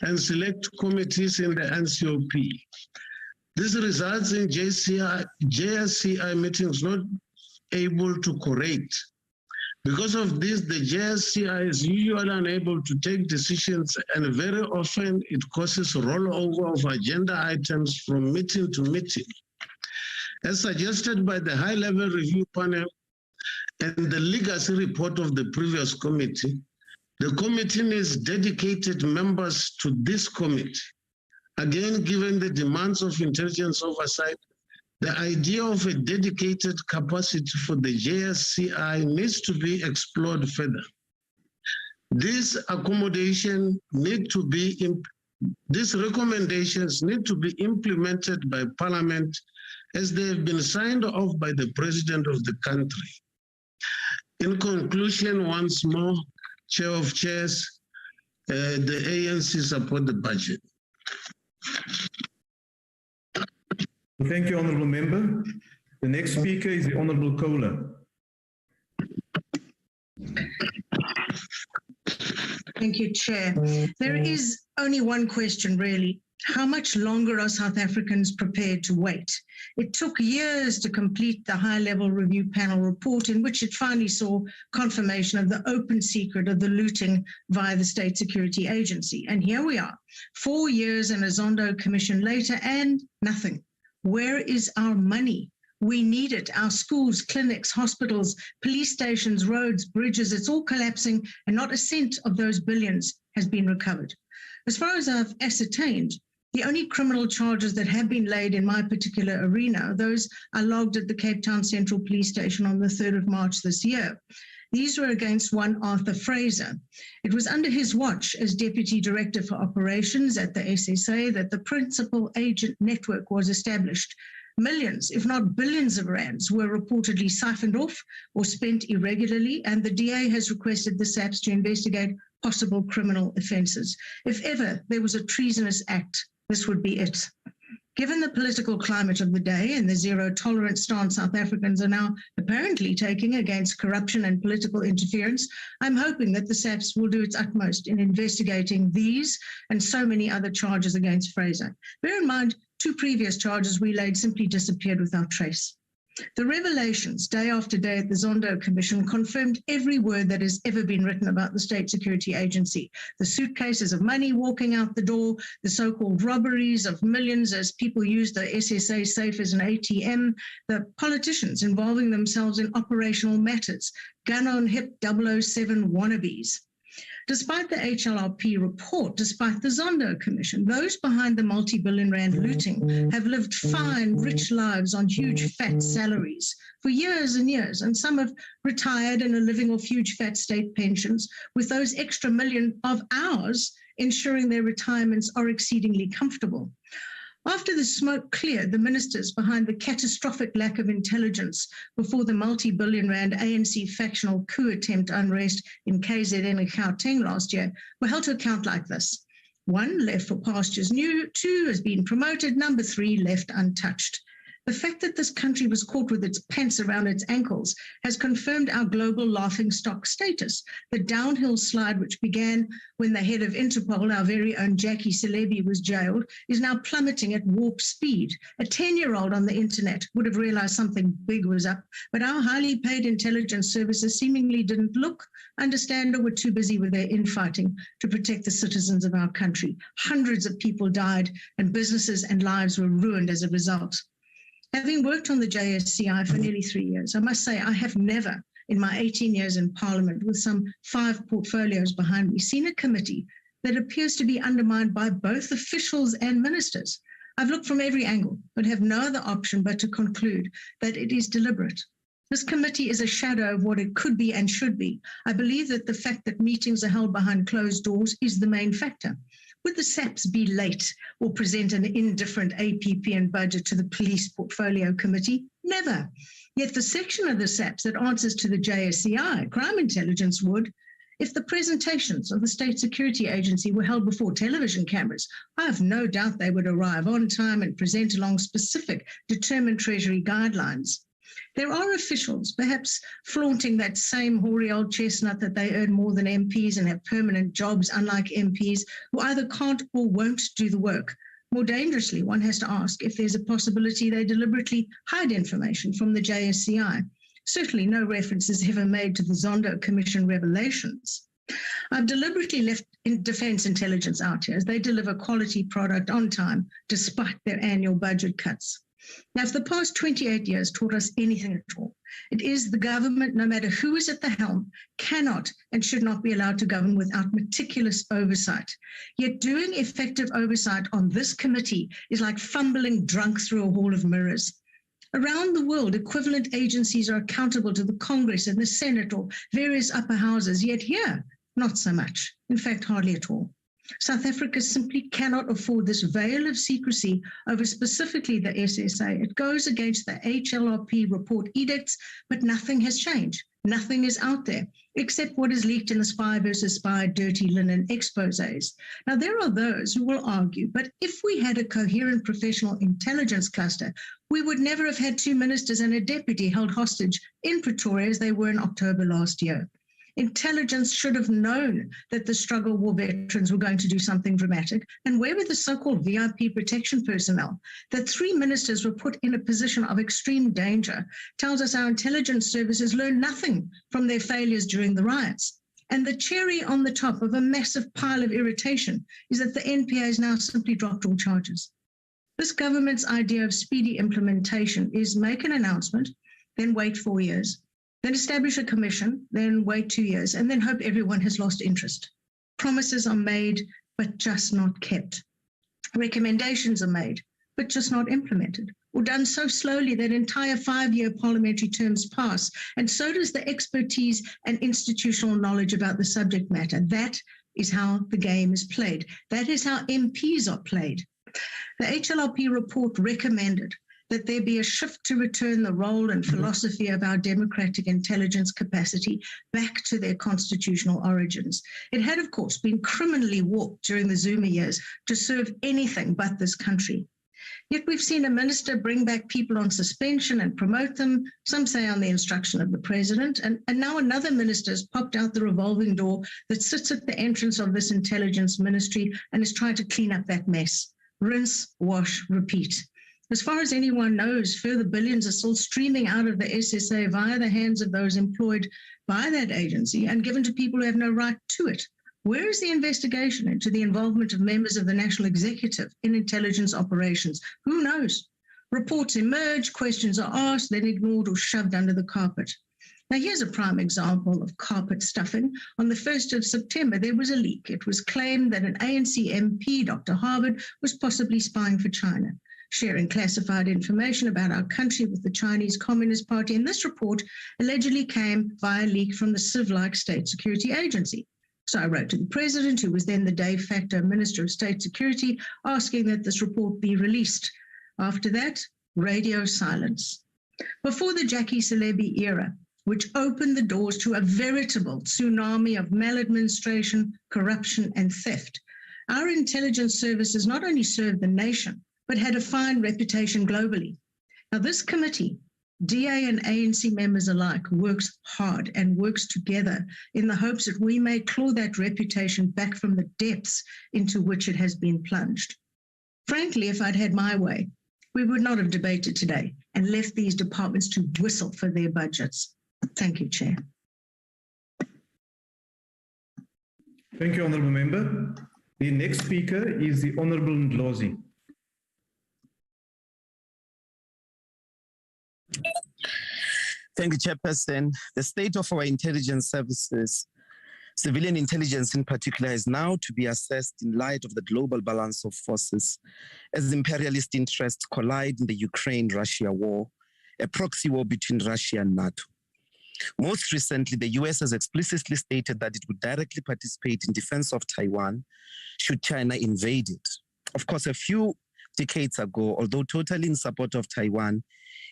and select committees in the NCOP. This results in JSCI meetings not able to correct. Because of this, the JSCI is usually unable to take decisions, and very often it causes rollover of agenda items from meeting to meeting. As suggested by the high-level review panel and the legacy report of the previous committee, the committee needs dedicated members to this committee. Again, given the demands of intelligence oversight, the idea of a dedicated capacity for the JSCI needs to be explored further. These recommendations need to be implemented by Parliament as they have been signed off by the President of the country. In conclusion, once more, Chair of Chairs, the ANC support the budget. Thank you, Honourable Member. The next speaker is the Honourable Kohler. Thank you, Chair. There is only one question, really. How much longer are South Africans prepared to wait? It took years to complete the high-level review panel report, in which it finally saw confirmation of the open secret of the looting via the State Security Agency. And here we are, 4 years and a Zondo commission later, and nothing. Where is our money? We need it. Our schools, clinics, hospitals, police stations, roads, bridges, it's all collapsing, and not a cent of those billions has been recovered. As far as I've ascertained, the only criminal charges that have been laid in my particular arena, those are logged at the Cape Town Central Police Station on the 3rd of March this year. These were against one Arthur Fraser. It was under his watch as Deputy Director for Operations at the SSA that the principal agent network was established. Millions, if not billions of rands were reportedly siphoned off or spent irregularly, and the DA has requested the SAPS to investigate possible criminal offences. If ever there was a treasonous act, this would be it. Given the political climate of the day and the zero-tolerance stance South Africans are now apparently taking against corruption and political interference, I'm hoping that the SAPS will do its utmost in investigating these and so many other charges against Fraser. Bear in mind, 2 previous charges we laid simply disappeared without trace. The revelations day after day at the Zondo Commission confirmed every word that has ever been written about the State Security Agency. The suitcases of money walking out the door, the so-called robberies of millions as people use the SSA safe as an ATM, the politicians involving themselves in operational matters, gun-on-hip 007 wannabes. Despite the HLRP report, despite the Zondo Commission, those behind the multi-billion rand looting have lived fine, rich lives on huge, fat salaries for years and years, and some have retired and are living off huge, fat state pensions, with those extra million of ours ensuring their retirements are exceedingly comfortable. After the smoke cleared, the ministers behind the catastrophic lack of intelligence before the multi-billion rand ANC factional coup attempt unrest in KZN and Gauteng last year were held to account like this. 1, left for pastures new. 2, has been promoted. Number 3, left untouched. The fact that this country was caught with its pants around its ankles has confirmed our global laughingstock status. The downhill slide, which began when the head of Interpol, our very own Jackie Celebi, was jailed, is now plummeting at warp speed. A 10-year-old on the internet would have realized something big was up, but our highly paid intelligence services seemingly didn't look, understand, or were too busy with their infighting to protect the citizens of our country. Hundreds of people died and businesses and lives were ruined as a result. Having worked on the JSCI for nearly 3 years, I must say I have never, in my 18 years in Parliament, with some 5 portfolios behind me, seen a committee that appears to be undermined by both officials and ministers. I've looked from every angle, but have no other option but to conclude that it is deliberate. This committee is a shadow of what it could be and should be. I believe that the fact that meetings are held behind closed doors is the main factor. Would the SAPs be late or present an indifferent APP and budget to the Police Portfolio Committee? Never. Yet the section of the SAPs that answers to the JSCI, crime intelligence, would. If the presentations of the State Security Agency were held before television cameras, I have no doubt they would arrive on time and present along specific, determined Treasury guidelines. There are officials, perhaps flaunting that same hoary old chestnut that they earn more than MPs and have permanent jobs, unlike MPs, who either can't or won't do the work. More dangerously, one has to ask if there's a possibility they deliberately hide information from the JSCI. Certainly no reference is ever made to the Zondo Commission revelations. I've deliberately left Defence Intelligence out here as they deliver quality product on time, despite their annual budget cuts. Now, if the past 28 years taught us anything at all, it is the government, no matter who is at the helm, cannot and should not be allowed to govern without meticulous oversight. Yet doing effective oversight on this committee is like fumbling drunk through a hall of mirrors. Around the world, equivalent agencies are accountable to the Congress and the Senate or various upper houses, yet here, not so much. In fact, hardly at all. South Africa simply cannot afford this veil of secrecy over specifically the SSA. It goes against the HLRP report edicts, but nothing has changed. Nothing is out there, except what is leaked in the spy versus spy dirty linen exposés. Now, there are those who will argue, but if we had a coherent professional intelligence cluster, we would never have had 2 ministers and a deputy held hostage in Pretoria as they were in October last year. Intelligence should have known that the struggle war veterans were going to do something dramatic. And where were the so-called VIP protection personnel? That 3 ministers were put in a position of extreme danger tells us our intelligence services learned nothing from their failures during the riots. And the cherry on the top of a massive pile of irritation is that the NPA has now simply dropped all charges. This government's idea of speedy implementation is make an announcement, then wait 4 years, then establish a commission, then wait 2 years, and then hope everyone has lost interest. Promises are made, but just not kept. Recommendations are made, but just not implemented, or done so slowly that entire 5-year parliamentary terms pass, and so does the expertise and institutional knowledge about the subject matter. That is how the game is played. That is how MPs are played. The HLRP report recommended that there be a shift to return the role and philosophy of our democratic intelligence capacity back to their constitutional origins. It had, of course, been criminally warped during the Zuma years to serve anything but this country. Yet we've seen a minister bring back people on suspension and promote them, some say on the instruction of the president, and now another minister has popped out the revolving door that sits at the entrance of this intelligence ministry and is trying to clean up that mess. Rinse, wash, repeat. As far as anyone knows, further billions are still streaming out of the SSA via the hands of those employed by that agency and given to people who have no right to it. Where is the investigation into the involvement of members of the National Executive in intelligence operations? Who knows? Reports emerge, questions are asked, then ignored or shoved under the carpet. Now, here's a prime example of carpet stuffing. On the 1st of September, there was a leak. It was claimed that an ANC MP, Dr. Harvard, was possibly spying for China, sharing classified information about our country with the Chinese Communist Party. And this report allegedly came via leak from the Civ-like State Security Agency. So I wrote to the president, who was then the de facto Minister of State Security, asking that this report be released. After that, radio silence. Before the Jackie Celebi era, which opened the doors to a veritable tsunami of maladministration, corruption, and theft, our intelligence services not only served the nation, but had a fine reputation globally. Now, this committee, DA and ANC members alike, works hard and works together in the hopes that we may claw that reputation back from the depths into which it has been plunged. Frankly, if I'd had my way, we would not have debated today and left these departments to whistle for their budgets. Thank you, Chair. Thank you, Honourable Member. The next speaker is the Honourable Ndlozi. Thank you, Chairperson. The state of our intelligence services, civilian intelligence in particular, is now to be assessed in light of the global balance of forces as imperialist interests collide in the Ukraine-Russia war, a proxy war between Russia and NATO. Most recently, the US has explicitly stated that it would directly participate in defense of Taiwan should China invade it. Of course, a few decades ago, although totally in support of Taiwan,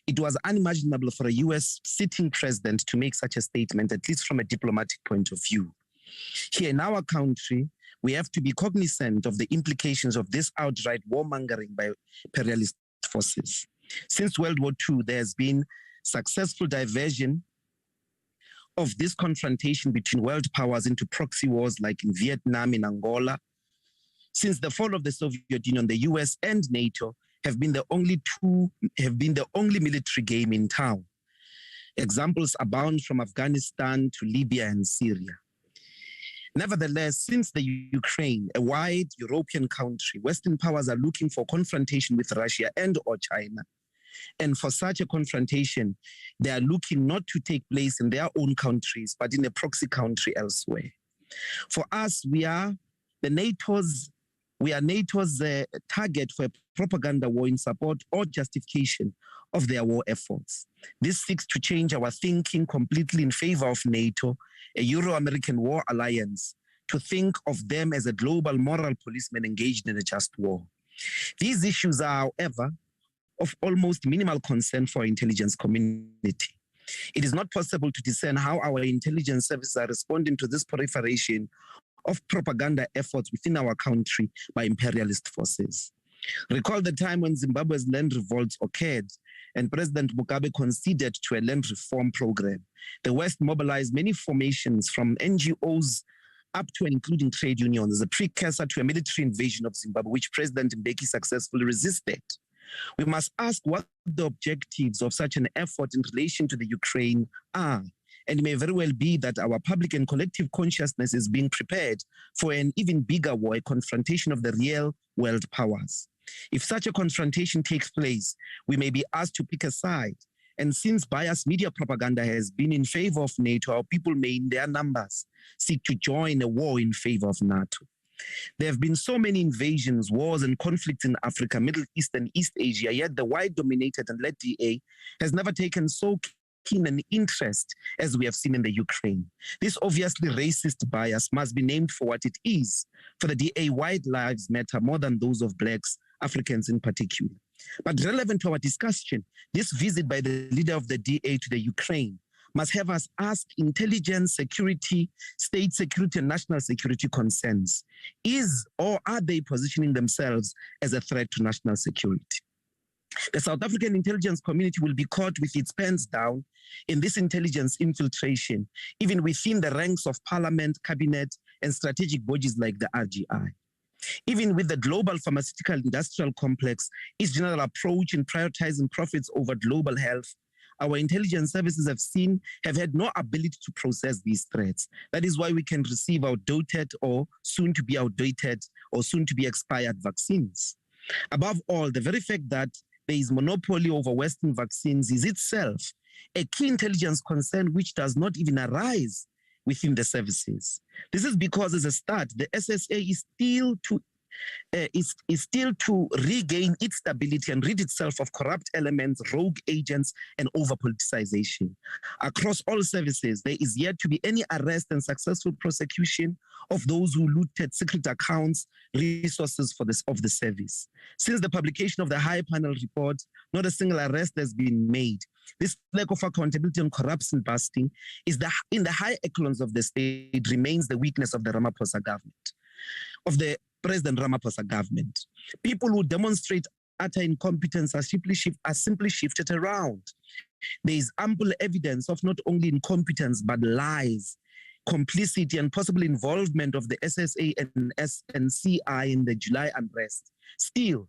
it was unimaginable for a US sitting president to make such a statement, at least from a diplomatic point of view. Here in our country, we have to be cognizant of the implications of this outright warmongering by imperialist forces. Since World War II, there has been successful diversion of this confrontation between world powers into proxy wars like in Vietnam, in Angola. Since the fall of the Soviet Union, the US and NATO have been the only military game in town. Examples abound from Afghanistan to Libya and Syria. Nevertheless, since the Ukraine, a wide European country, Western powers are looking for confrontation with Russia and or China. And for such a confrontation, they are looking not to take place in their own countries, but in a proxy country elsewhere. For us, we are NATO's target for a propaganda war in support or justification of their war efforts. This seeks to change our thinking completely in favor of NATO, a Euro-American war alliance, to think of them as a global moral policeman engaged in a just war. These issues are, however, of almost minimal concern for our intelligence community. It is not possible to discern how our intelligence services are responding to this proliferation of propaganda efforts within our country by imperialist forces. Recall the time when Zimbabwe's land revolts occurred and President Mugabe conceded to a land reform program. The West mobilized many formations from NGOs up to and including trade unions as a precursor to a military invasion of Zimbabwe, which President Mbeki successfully resisted. We must ask what the objectives of such an effort in relation to the Ukraine are. And it may very well be that our public and collective consciousness is being prepared for an even bigger war, a confrontation of the real world powers. If such a confrontation takes place, we may be asked to pick a side. And since biased media propaganda has been in favor of NATO, our people may in their numbers seek to join a war in favor of NATO. There have been so many invasions, wars, and conflicts in Africa, Middle East, and East Asia, yet the white-dominated and led DA has never taken so keen an interest as we have seen in the Ukraine. This obviously racist bias must be named for what it is. For the DA, white lives matter more than those of blacks, Africans in particular. But relevant to our discussion, this visit by the leader of the DA to the Ukraine must have us ask intelligence, security, state security, and national security concerns. Is or are they positioning themselves as a threat to national security? The South African intelligence community will be caught with its pants down in this intelligence infiltration, even within the ranks of parliament, cabinet, and strategic bodies like the RGI. Even with the global pharmaceutical industrial complex, its general approach in prioritizing profits over global health, our intelligence services have had no ability to process these threats. That is why we can receive outdated or soon to be outdated or soon to be expired vaccines. Above all, the very fact that there is monopoly over Western vaccines is itself a key intelligence concern which does not even arise within the services. This is because, as a start, the SSA is still to regain its stability and rid itself of corrupt elements, rogue agents, and over-politicization. Across all services, there is yet to be any arrest and successful prosecution of those who looted secret accounts, resources of the service. Since the publication of the High Panel report, not a single arrest has been made. This lack of accountability and corruption busting in the high echelons of the state remains the weakness of the Ramaphosa government, of the President Ramaphosa government. People who demonstrate utter incompetence are simply shifted around. There is ample evidence of not only incompetence, but lies, complicity, and possible involvement of the SSA and SNCI in the July unrest. Still,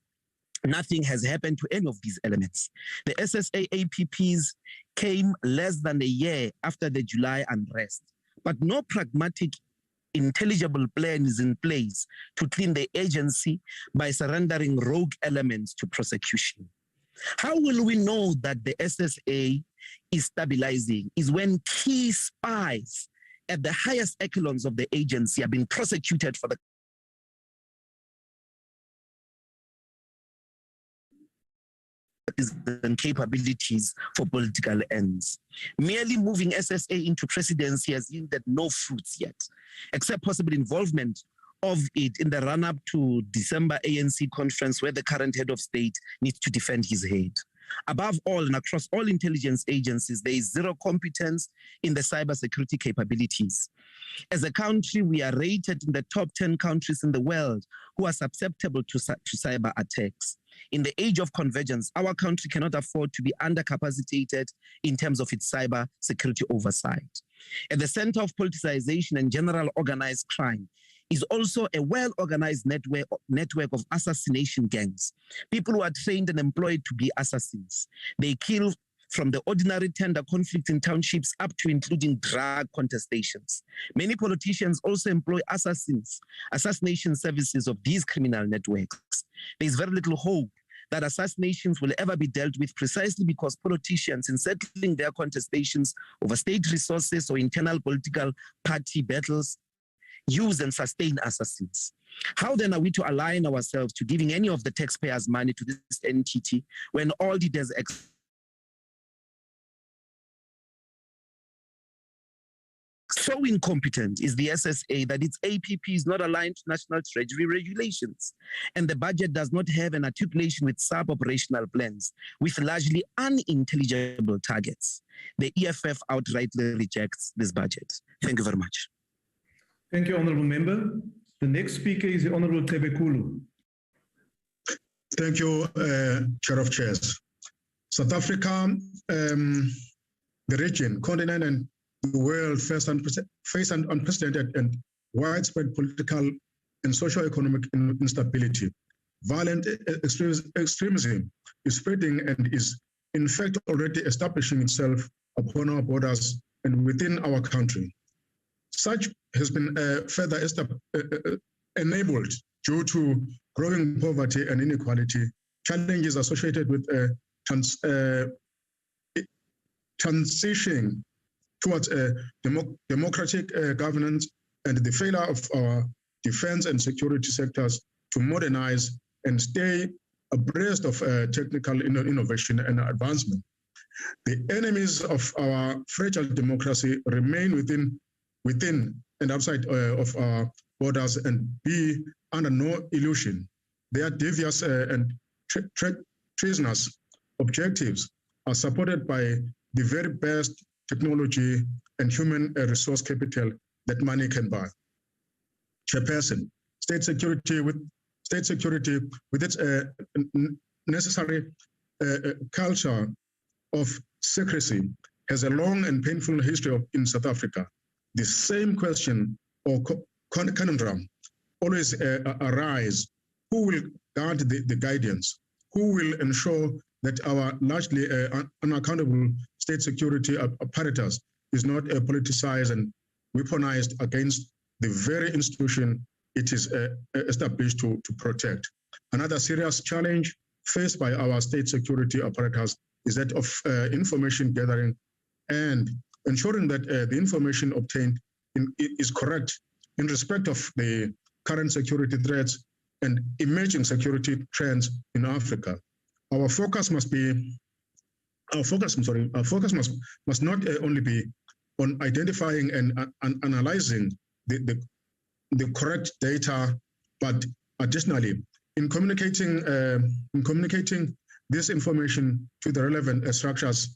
nothing has happened to any of these elements. The SSA APPs came less than a year after the July unrest, but no pragmatic, intelligible plan is in place to clean the agency by surrendering rogue elements to prosecution. How will we know that the SSA is stabilizing? Is when key spies at the highest echelons of the agency are being prosecuted for the and capabilities for political ends. Merely moving SSA into presidency has yielded no fruits yet, except possible involvement of it in the run-up to December ANC conference where the current head of state needs to defend his head. Above all, and across all intelligence agencies, there is zero competence in the cybersecurity capabilities. As a country, we are rated in the top 10 countries in the world who are susceptible to cyber attacks. In the age of convergence, our country cannot afford to be undercapacitated in terms of its cyber security oversight. At the center of politicization and general organized crime is also a well-organized network of assassination gangs, people who are trained and employed to be assassins. They kill from the ordinary tender conflict in townships up to including drug contestations. Many politicians also employ assassination services of these criminal networks. There is very little hope that assassinations will ever be dealt with precisely because politicians, in settling their contestations over state resources or internal political party battles, use and sustain assassins. How then are we to align ourselves to giving any of the taxpayers' money to this entity when all it has so incompetent is the SSA that its APP is not aligned to national treasury regulations, and the budget does not have an articulation with sub-operational plans with largely unintelligible targets. The EFF outrightly rejects this budget. Thank you very much. Thank you, Honourable Member. The next speaker is the Honourable Tebekulu. Thank you, Chair of Chairs. South Africa, the region, continent, and the world face unprecedented and widespread political and socio-economic instability. Violent extremism is spreading and is in fact already establishing itself upon our borders and within our country. Such has been further enabled due to growing poverty and inequality, challenges associated with transitioning towards a democratic governance and the failure of our defense and security sectors to modernize and stay abreast of technical innovation and advancement. The enemies of our fragile democracy remain within and outside of our borders and be under no illusion. Their devious and treasonous objectives are supported by the very best technology and human resource capital that money can buy. Chairperson, state security with its necessary culture of secrecy has a long and painful history in South Africa. The same question or conundrum always arise: who will guard the guidance? Who will ensure that our largely unaccountable state security apparatus is not politicized and weaponized against the very institution it is established to protect? Another serious challenge faced by our state security apparatus is that of information gathering and ensuring that the information obtained is correct in respect of the current security threats and emerging security trends in Africa. Our focus must not only be on identifying and analyzing the correct data, but additionally in communicating this information to the relevant structures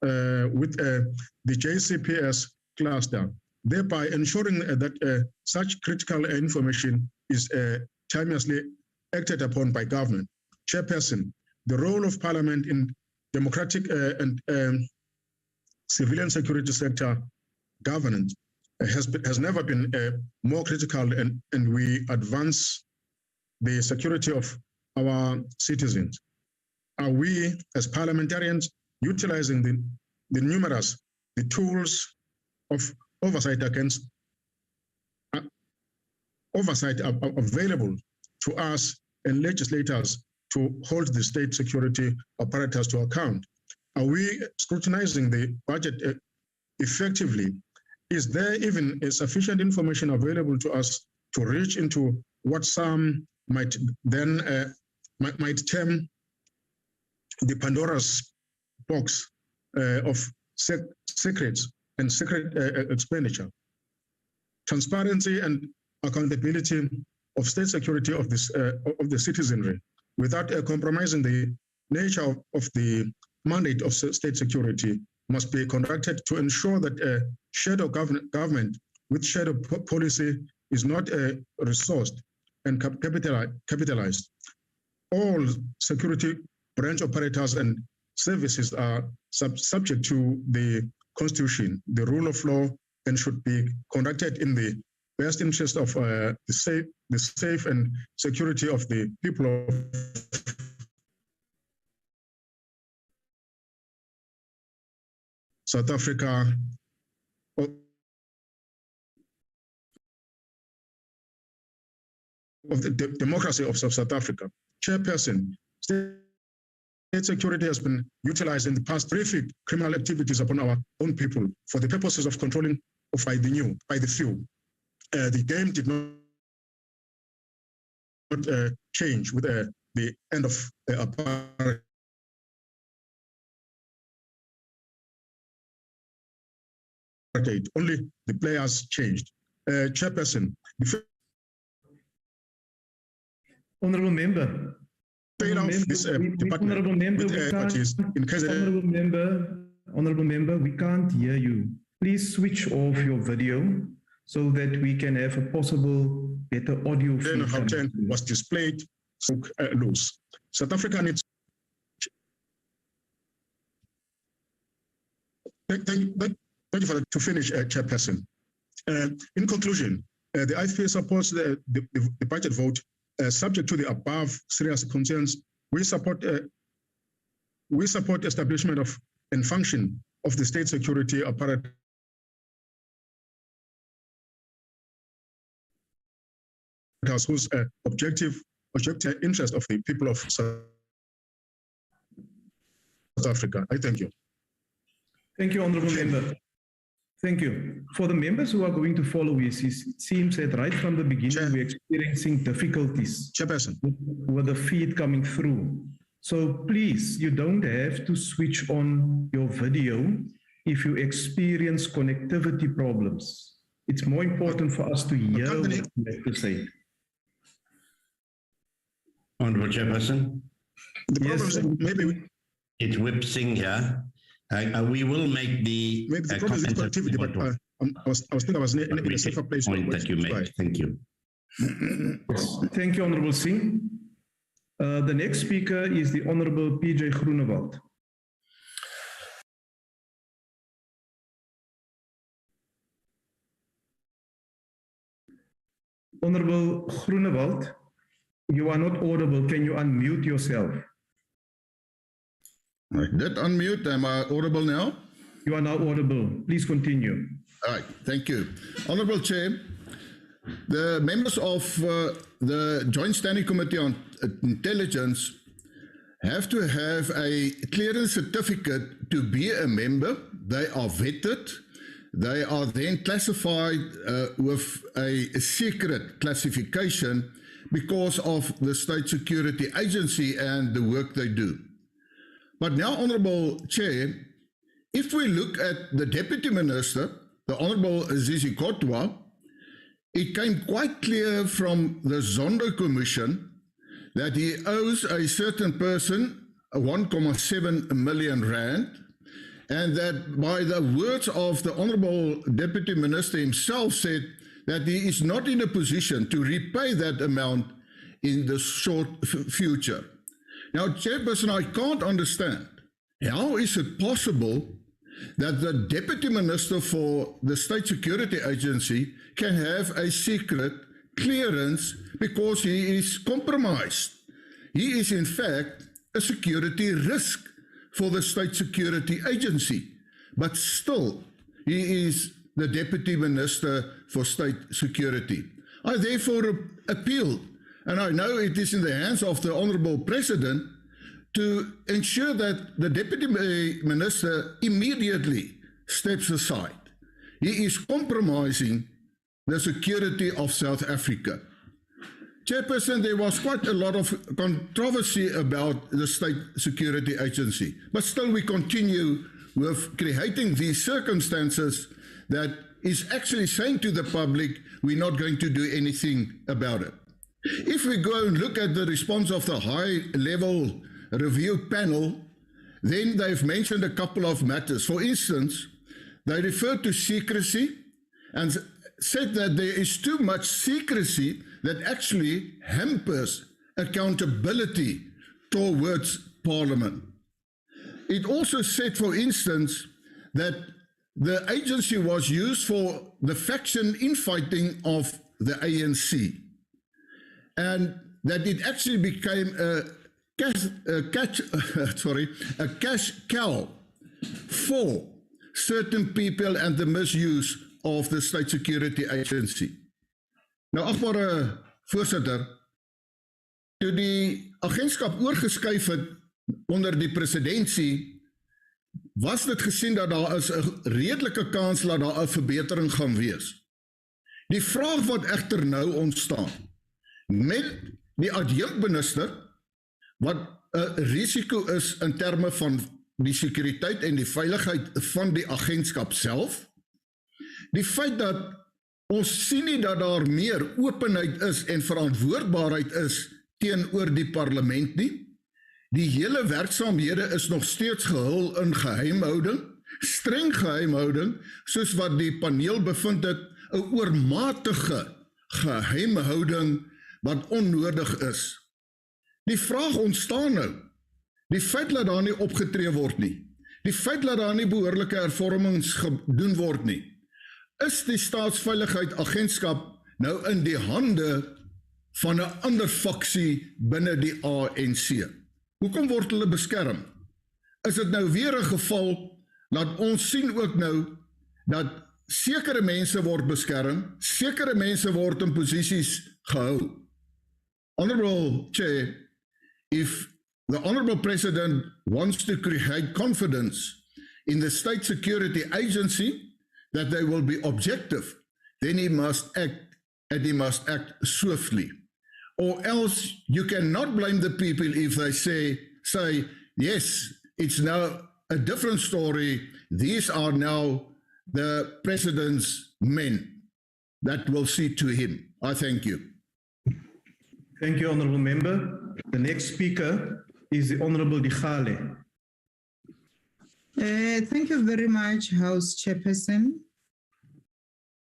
with the JCPS cluster, thereby ensuring that such critical information is timelessly acted upon by government. Chairperson, the role of Parliament in democratic and civilian security sector governance has never been more critical, and we advance the security of our citizens. Are we, as parliamentarians, utilizing the numerous tools of oversight available to us and legislators to hold the state security apparatus to account? Are we scrutinizing the budget effectively? Is there even sufficient information available to us to reach into what some might then might term the Pandora's box of secrets and secret expenditure? Transparency and accountability of state security of the citizenry, without compromising the nature of the mandate of state security, must be conducted to ensure that shadow government with shadow policy is not resourced and capitalized. All security branch operators and services are subject to the Constitution, the rule of law, and should be conducted in the best interest of the safe and security of the people of South Africa, of the democracy of South Africa. Chairperson, state security has been utilized in the past to terrific criminal activities upon our own people for the purposes of controlling by the few. The game did not change with the end of apartheid. Only the players changed. Chairperson, Honourable Member. Honourable Member, we can't hear you. Please switch off your video so that we can have a possible better audio. Then Gauteng was displayed loose. South Africa needs. Thank you for to finish, Chairperson. In conclusion, the IFP supports the budget vote. Subject to the above serious concerns, we support establishment of and function of the state security apparatus whose objective interest of the people of South Africa. I thank you. Thank you, Honourable Member. Thank you. For the members who are going to follow us, it seems that right from the beginning, we're experiencing difficulties with the feed coming through. So please, you don't have to switch on your video if you experience connectivity problems. It's more important for us to hear what you have to say. Honourable Chairperson. The problem is maybe it's whip-sing here. We will make the maybe the problem is connectivity, but I was in a safer place. Point that you made. Thank you. Thank you, Honourable Singh. The next speaker is the Honourable PJ Groenewald. Honourable Groenewald, you are not audible. Can you unmute yourself? I did unmute. Am I audible now? You are now audible. Please continue. All right. Thank you. Honourable Chair, the members of the Joint Standing Committee on Intelligence have to have a clearance certificate to be a member. They are vetted. They are then classified with a secret classification because of the State Security Agency and the work they do. But now, Honourable Chair, if we look at the Deputy Minister, the Honourable Zizi Kotwa, it came quite clear from the Zondo Commission that he owes a certain person 1.7 million rand, and that by the words of the Honourable Deputy Minister himself said that he is not in a position to repay that amount in the short future. Now, Chairperson, I can't understand how is it possible that the Deputy Minister for the State Security Agency can have a secret clearance because he is compromised. He is, in fact, a security risk for the State Security Agency, but still, he is the Deputy Minister for State Security. I therefore appeal, and I know it is in the hands of the Honourable President, to ensure that the Deputy Minister immediately steps aside. He is compromising the security of South Africa. Chairperson, there was quite a lot of controversy about the State Security Agency, but still we continue with creating these circumstances that is actually saying to the public, we're not going to do anything about it. If we go and look at the response of the high-level review panel, then they've mentioned a couple of matters. For instance, they referred to secrecy and said that there is too much secrecy that actually hampers accountability towards Parliament. It also said, for instance, that the agency was used for the faction infighting of the ANC, and that it actually became a cash cow for certain people and the misuse of the State Security Agency. Nou, agbare voorsitter, toe die agentskap oorgeskuif het onder die presidentsie, was dit gesien dat daar is 'n redelike kans dat daar 'n verbetering gaan wees. Die vraag wat egter nou ontstaan, met die adjunkminister, wat 'n risiko is in terme van die sekuriteit en die veiligheid van die agentskap self, die feit dat ons sien nie dat daar meer openheid is en verantwoordbaarheid is teenoor die parlement nie. Die hele werksaamhede is nog steeds gehul in geheimhouding, streng geheimhouding, soos wat die paneel bevind het, 'n oormatige geheimhouding wat onnodig is. Die vraag ontstaan nou, die feit dat daar nie opgetree word nie, die feit dat daar nie behoorlike hervormings gedoen word nie, is die staatsveiligheid agentskap nou in die hande van 'n ander faksie binne die ANC? Hoekom word hulle beskerm? Is dit nou weer 'n geval dat ons sien ook nou dat sekere mense word beskerm, sekere mense word in posisies gehou? Honourable Chair, if the Honourable President wants to create confidence in the State Security Agency that they will be objective, then he must act, and he must act swiftly. Or else you cannot blame the people if they say, yes, it's now a different story. These are now the President's men that will see to him. I thank you. Thank you, Honourable Member. The next speaker is the Honourable Dikgale. Thank you very much, House Chairperson.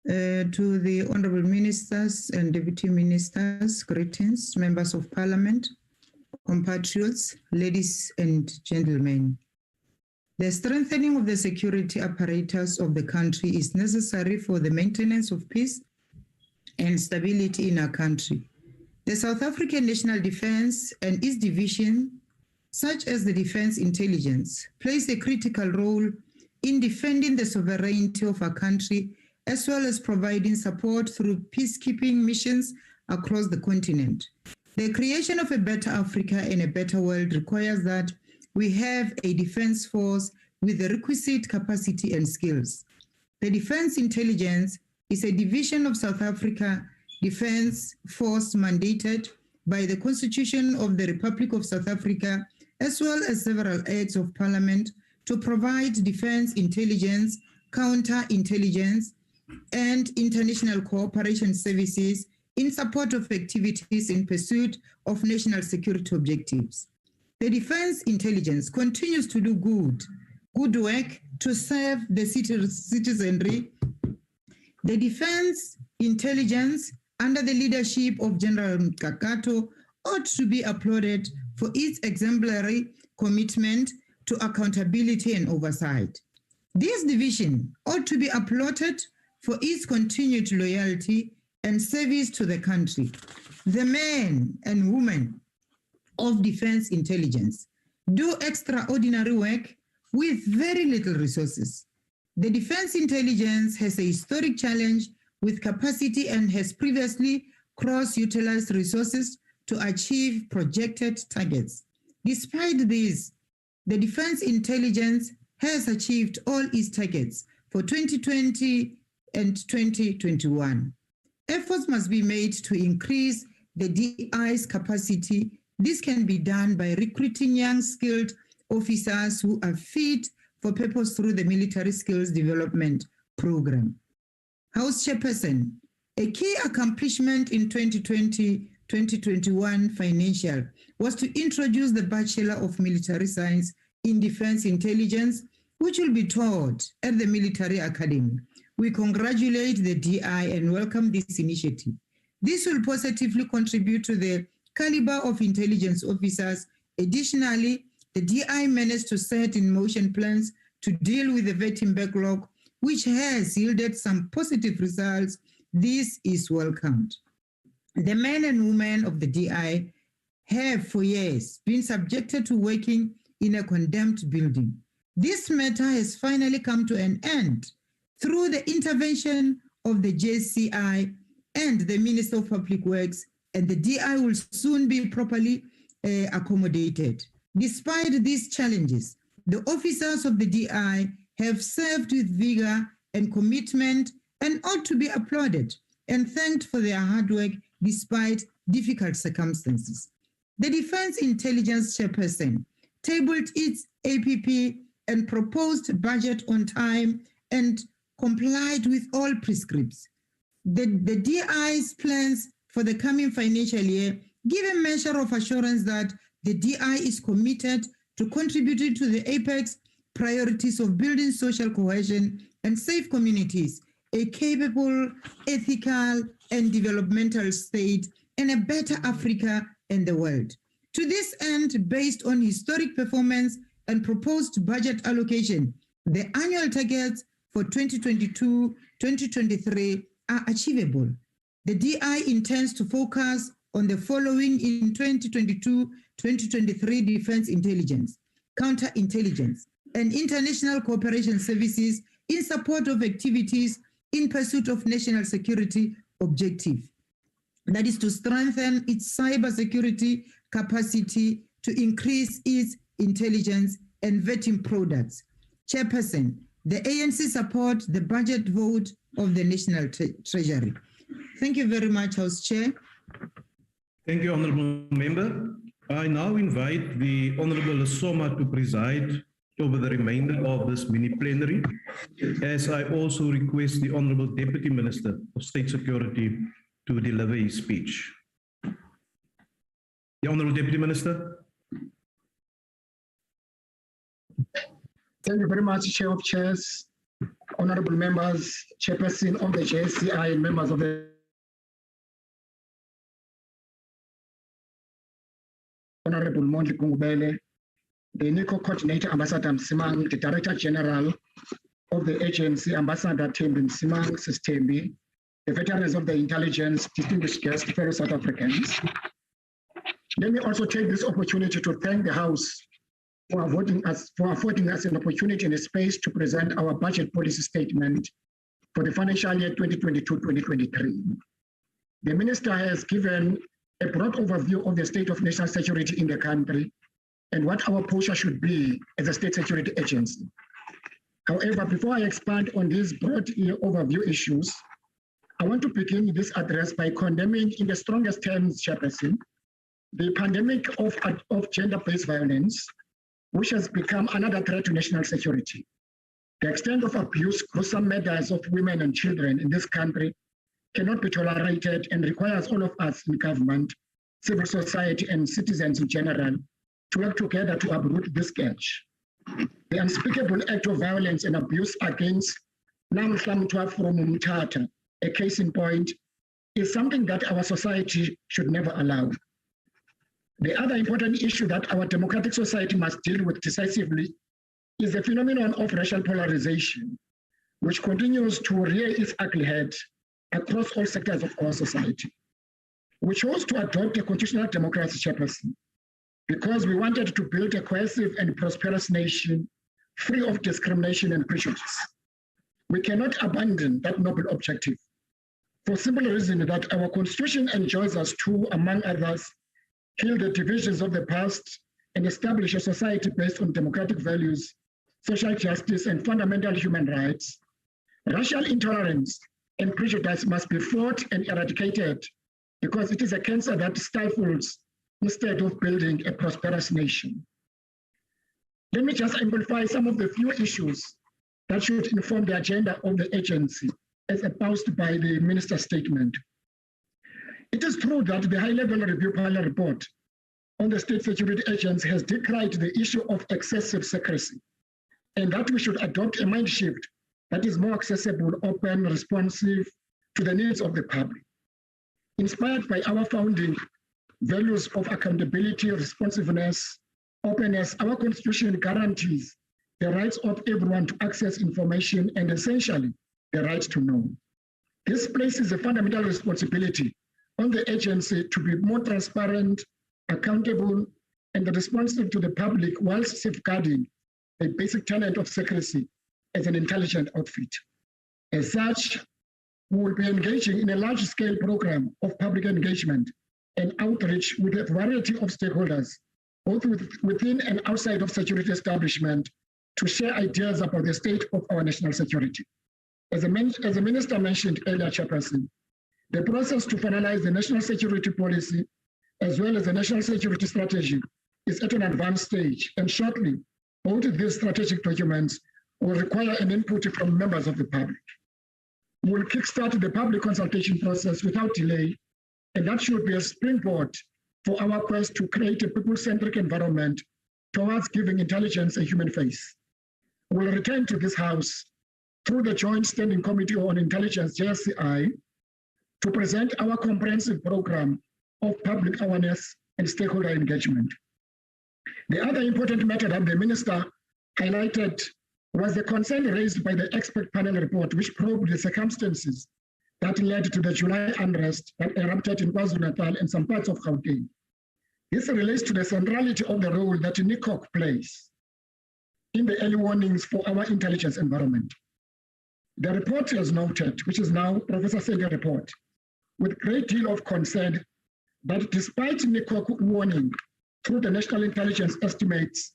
To the Honourable Ministers and Deputy Ministers, greetings, Members of Parliament, compatriots, ladies and gentlemen. The strengthening of the security apparatus of the country is necessary for the maintenance of peace and stability in our country. The South African National Defence and its division, such as the Defence Intelligence, plays a critical role in defending the sovereignty of our country, as well as providing support through peacekeeping missions across the continent. The creation of a better Africa and a better world requires that we have a defense force with the requisite capacity and skills. The Defence Intelligence is a division of South Africa Defence Force mandated by the Constitution of the Republic of South Africa, as well as several acts of Parliament, to provide defence intelligence, counter-intelligence, and international cooperation services in support of activities in pursuit of national security objectives. The Defence Intelligence continues to do good work to serve the citizenry. The Defence Intelligence, under the leadership of General Mkakato, ought to be applauded for its exemplary commitment to accountability and oversight. This division ought to be applauded for its continued loyalty and service to the country. The men and women of defense intelligence do extraordinary work with very little resources. The defense intelligence has a historic challenge with capacity and has previously cross-utilized resources to achieve projected targets. Despite this, the defense intelligence has achieved all its targets for 2020 and 2021. Efforts must be made to increase the DI's capacity. This can be done by recruiting young, skilled officers who are fit for purpose through the Military Skills Development Program. House Chairperson, a key accomplishment in 2020-2021 financial was to introduce the Bachelor of Military Science in Defense Intelligence, which will be taught at the Military Academy. We congratulate the DI and welcome this initiative. This will positively contribute to the caliber of intelligence officers. Additionally, the DI managed to set in motion plans to deal with the vetting backlog, which has yielded some positive results. This is welcomed. The men and women of the DI have for years been subjected to working in a condemned building. This matter has finally come to an end through the intervention of the JCI and the Minister of Public Works, and the DI will soon be properly accommodated. Despite these challenges, the officers of the DI have served with vigor and commitment and ought to be applauded and thanked for their hard work despite difficult circumstances. The Defense Intelligence Chairperson tabled its APP and proposed budget on time and complied with all prescripts. The DI's plans for the coming financial year give a measure of assurance that the DI is committed to contributing to the apex priorities of building social cohesion and safe communities, a capable, ethical, and developmental state, and a better Africa and the world. To this end, based on historic performance and proposed budget allocation, the annual targets for 2022-2023 are achievable. The DI intends to focus on the following in 2022-2023: defense intelligence, counter-intelligence, and international cooperation services in support of activities in pursuit of national security objective. That is to strengthen its cybersecurity capacity, to increase its intelligence and vetting products. Chairperson, the ANC support the budget vote of the National Treasury. Thank you very much, House Chair. Thank you, Honourable Member. I now invite the Honourable Lesoma to preside over the remainder of this mini plenary, as I also request the Honourable Deputy Minister of State Security to deliver his speech. The Honourable Deputy Minister. Thank you very much, Chair of Chairs, Honourable Members, Chairperson of the JSCI, and members of the Honourable Mondli Kungubele, the NICO Coordinator, Ambassador Msimang, the Director General of the agency, Ambassador Tembi Msimang Sistembi, the veterans of the intelligence, distinguished guests, fellow South Africans. Let me also take this opportunity to thank the House for affording us an opportunity and a space to present our budget policy statement for the financial year 2022-2023. The Minister has given a broad overview of the state of national security in the country and what our posture should be as a state security agency. However, before I expand on these broad overview issues, I want to begin this address by condemning in the strongest terms, Chairperson, the pandemic of gender-based violence, which has become another threat to national security. The extent of abuse, gruesome murders of women and children in this country cannot be tolerated and requires all of us in government, civil society, and citizens in general to work together to uproot this scourge. The unspeakable act of violence and abuse against Namhla from Mthatha, a case in point, is something that our society should never allow. The other important issue that our democratic society must deal with decisively is the phenomenon of racial polarization, which continues to rear its ugly head across all sectors of our society. We chose to adopt a constitutional democracy, Chairperson, because we wanted to build a cohesive and prosperous nation free of discrimination and prejudice. We cannot abandon that noble objective for simple reason that our constitution enjoins us to, among others, kill the divisions of the past and establish a society based on democratic values, social justice, and fundamental human rights. Racial intolerance and prejudice must be fought and eradicated because it is a cancer that stifles instead of building a prosperous nation. Let me just amplify some of the few issues that should inform the agenda of the agency as espoused by the minister's statement. It is true that the high-level review panel report on the state security agency has decried the issue of excessive secrecy, and that we should adopt a mind shift that is more accessible, open, responsive to the needs of the public. Inspired by our founding values of accountability, responsiveness, openness, our constitution guarantees the rights of everyone to access information and essentially the right to know. This places a fundamental responsibility on the agency to be more transparent, accountable, and responsive to the public whilst safeguarding the basic tenet of secrecy as an intelligent outfit. As such, we will be engaging in a large-scale program of public engagement and outreach with a variety of stakeholders, both within and outside of security establishment, to share ideas about the state of our national security. As the minister mentioned earlier, Chairperson, the process to finalize the national security policy as well as the national security strategy is at an advanced stage, and shortly, both of these strategic documents will require an input from members of the public. We will kickstart the public consultation process without delay, and that should be a springboard for our quest to create a people-centric environment towards giving intelligence a human face. We will return to this House through the Joint Standing Committee on Intelligence, JSCI, to present our comprehensive program of public awareness and stakeholder engagement. The other important matter that the minister highlighted was the concern raised by the expert panel report, which probed the circumstances that led to the July unrest that erupted in KwaZulu-Natal and some parts of Gauteng. This relates to the centrality of the role that NICOC plays in the early warnings for our intelligence environment. The report has noted, which is now Professor Senga's report, with great deal of concern that despite NICOC warning through the national intelligence estimates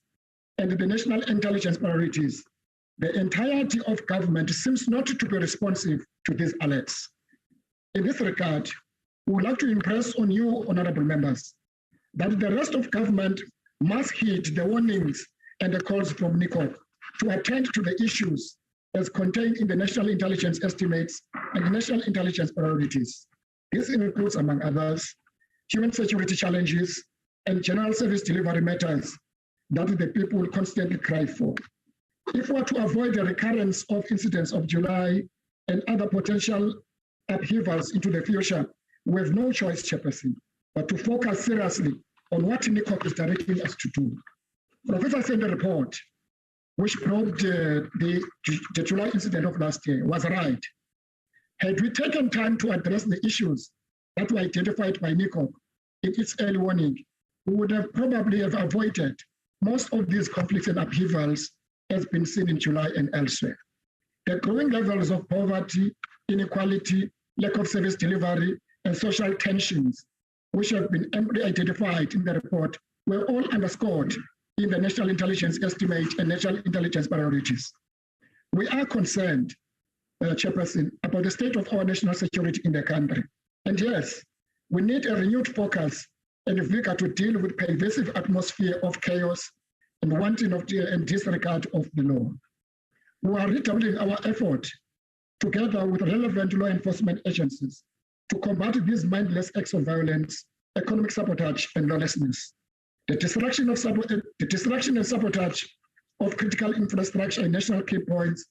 and the national intelligence priorities, the entirety of government seems not to be responsive to these alerts. In this regard, we would like to impress on you, honorable members, that the rest of government must heed the warnings and the calls from NICOC to attend to the issues as contained in the national intelligence estimates and the national intelligence priorities. This includes, among others, human security challenges and general service delivery matters that the people constantly cry for. If we are to avoid the recurrence of incidents of July and other potential upheavals into the future, we have no choice, Chairperson, but to focus seriously on what NICOC is directing us to do. Professor Senga's report, which probed the July incident of last year, was right. Had we taken time to address the issues that were identified by NICOC in its early warning, we would have probably avoided most of these conflicts and upheavals as been seen in July and elsewhere. The growing levels of poverty, inequality, lack of service delivery, and social tensions, which have been amply identified in the report, were all underscored in the National Intelligence Estimate and National Intelligence Priorities. We are concerned, Chairperson, about the state of our national security in the country. And yes, we need a renewed focus and vigor to deal with pervasive atmosphere of chaos and wanting of and disregard of the law. We are redoubling our effort together with relevant law enforcement agencies to combat these mindless acts of violence, economic sabotage, and lawlessness. The destruction and sabotage of critical infrastructure and national key points,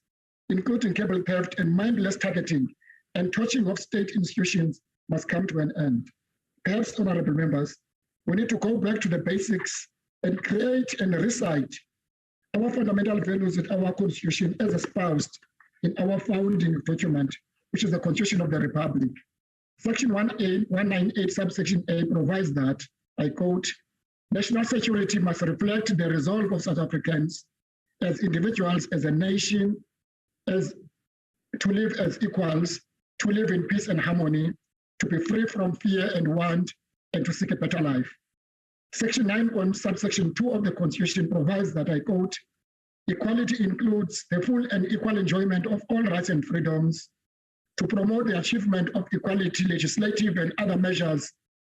including cable theft and mindless targeting and torching of state institutions, must come to an end. Perhaps, honorable members, we need to go back to the basics and create and recite our fundamental values in our Constitution as espoused in our founding document, which is the Constitution of the Republic. Section 198, subsection A provides that, I quote, national security must reflect the resolve of South Africans as individuals, as a nation, as to live as equals, to live in peace and harmony, to be free from fear and want, and to seek a better life. Section 9, subsection 2 of the Constitution provides that, I quote, equality includes the full and equal enjoyment of all rights and freedoms, to promote the achievement of equality, legislative and other measures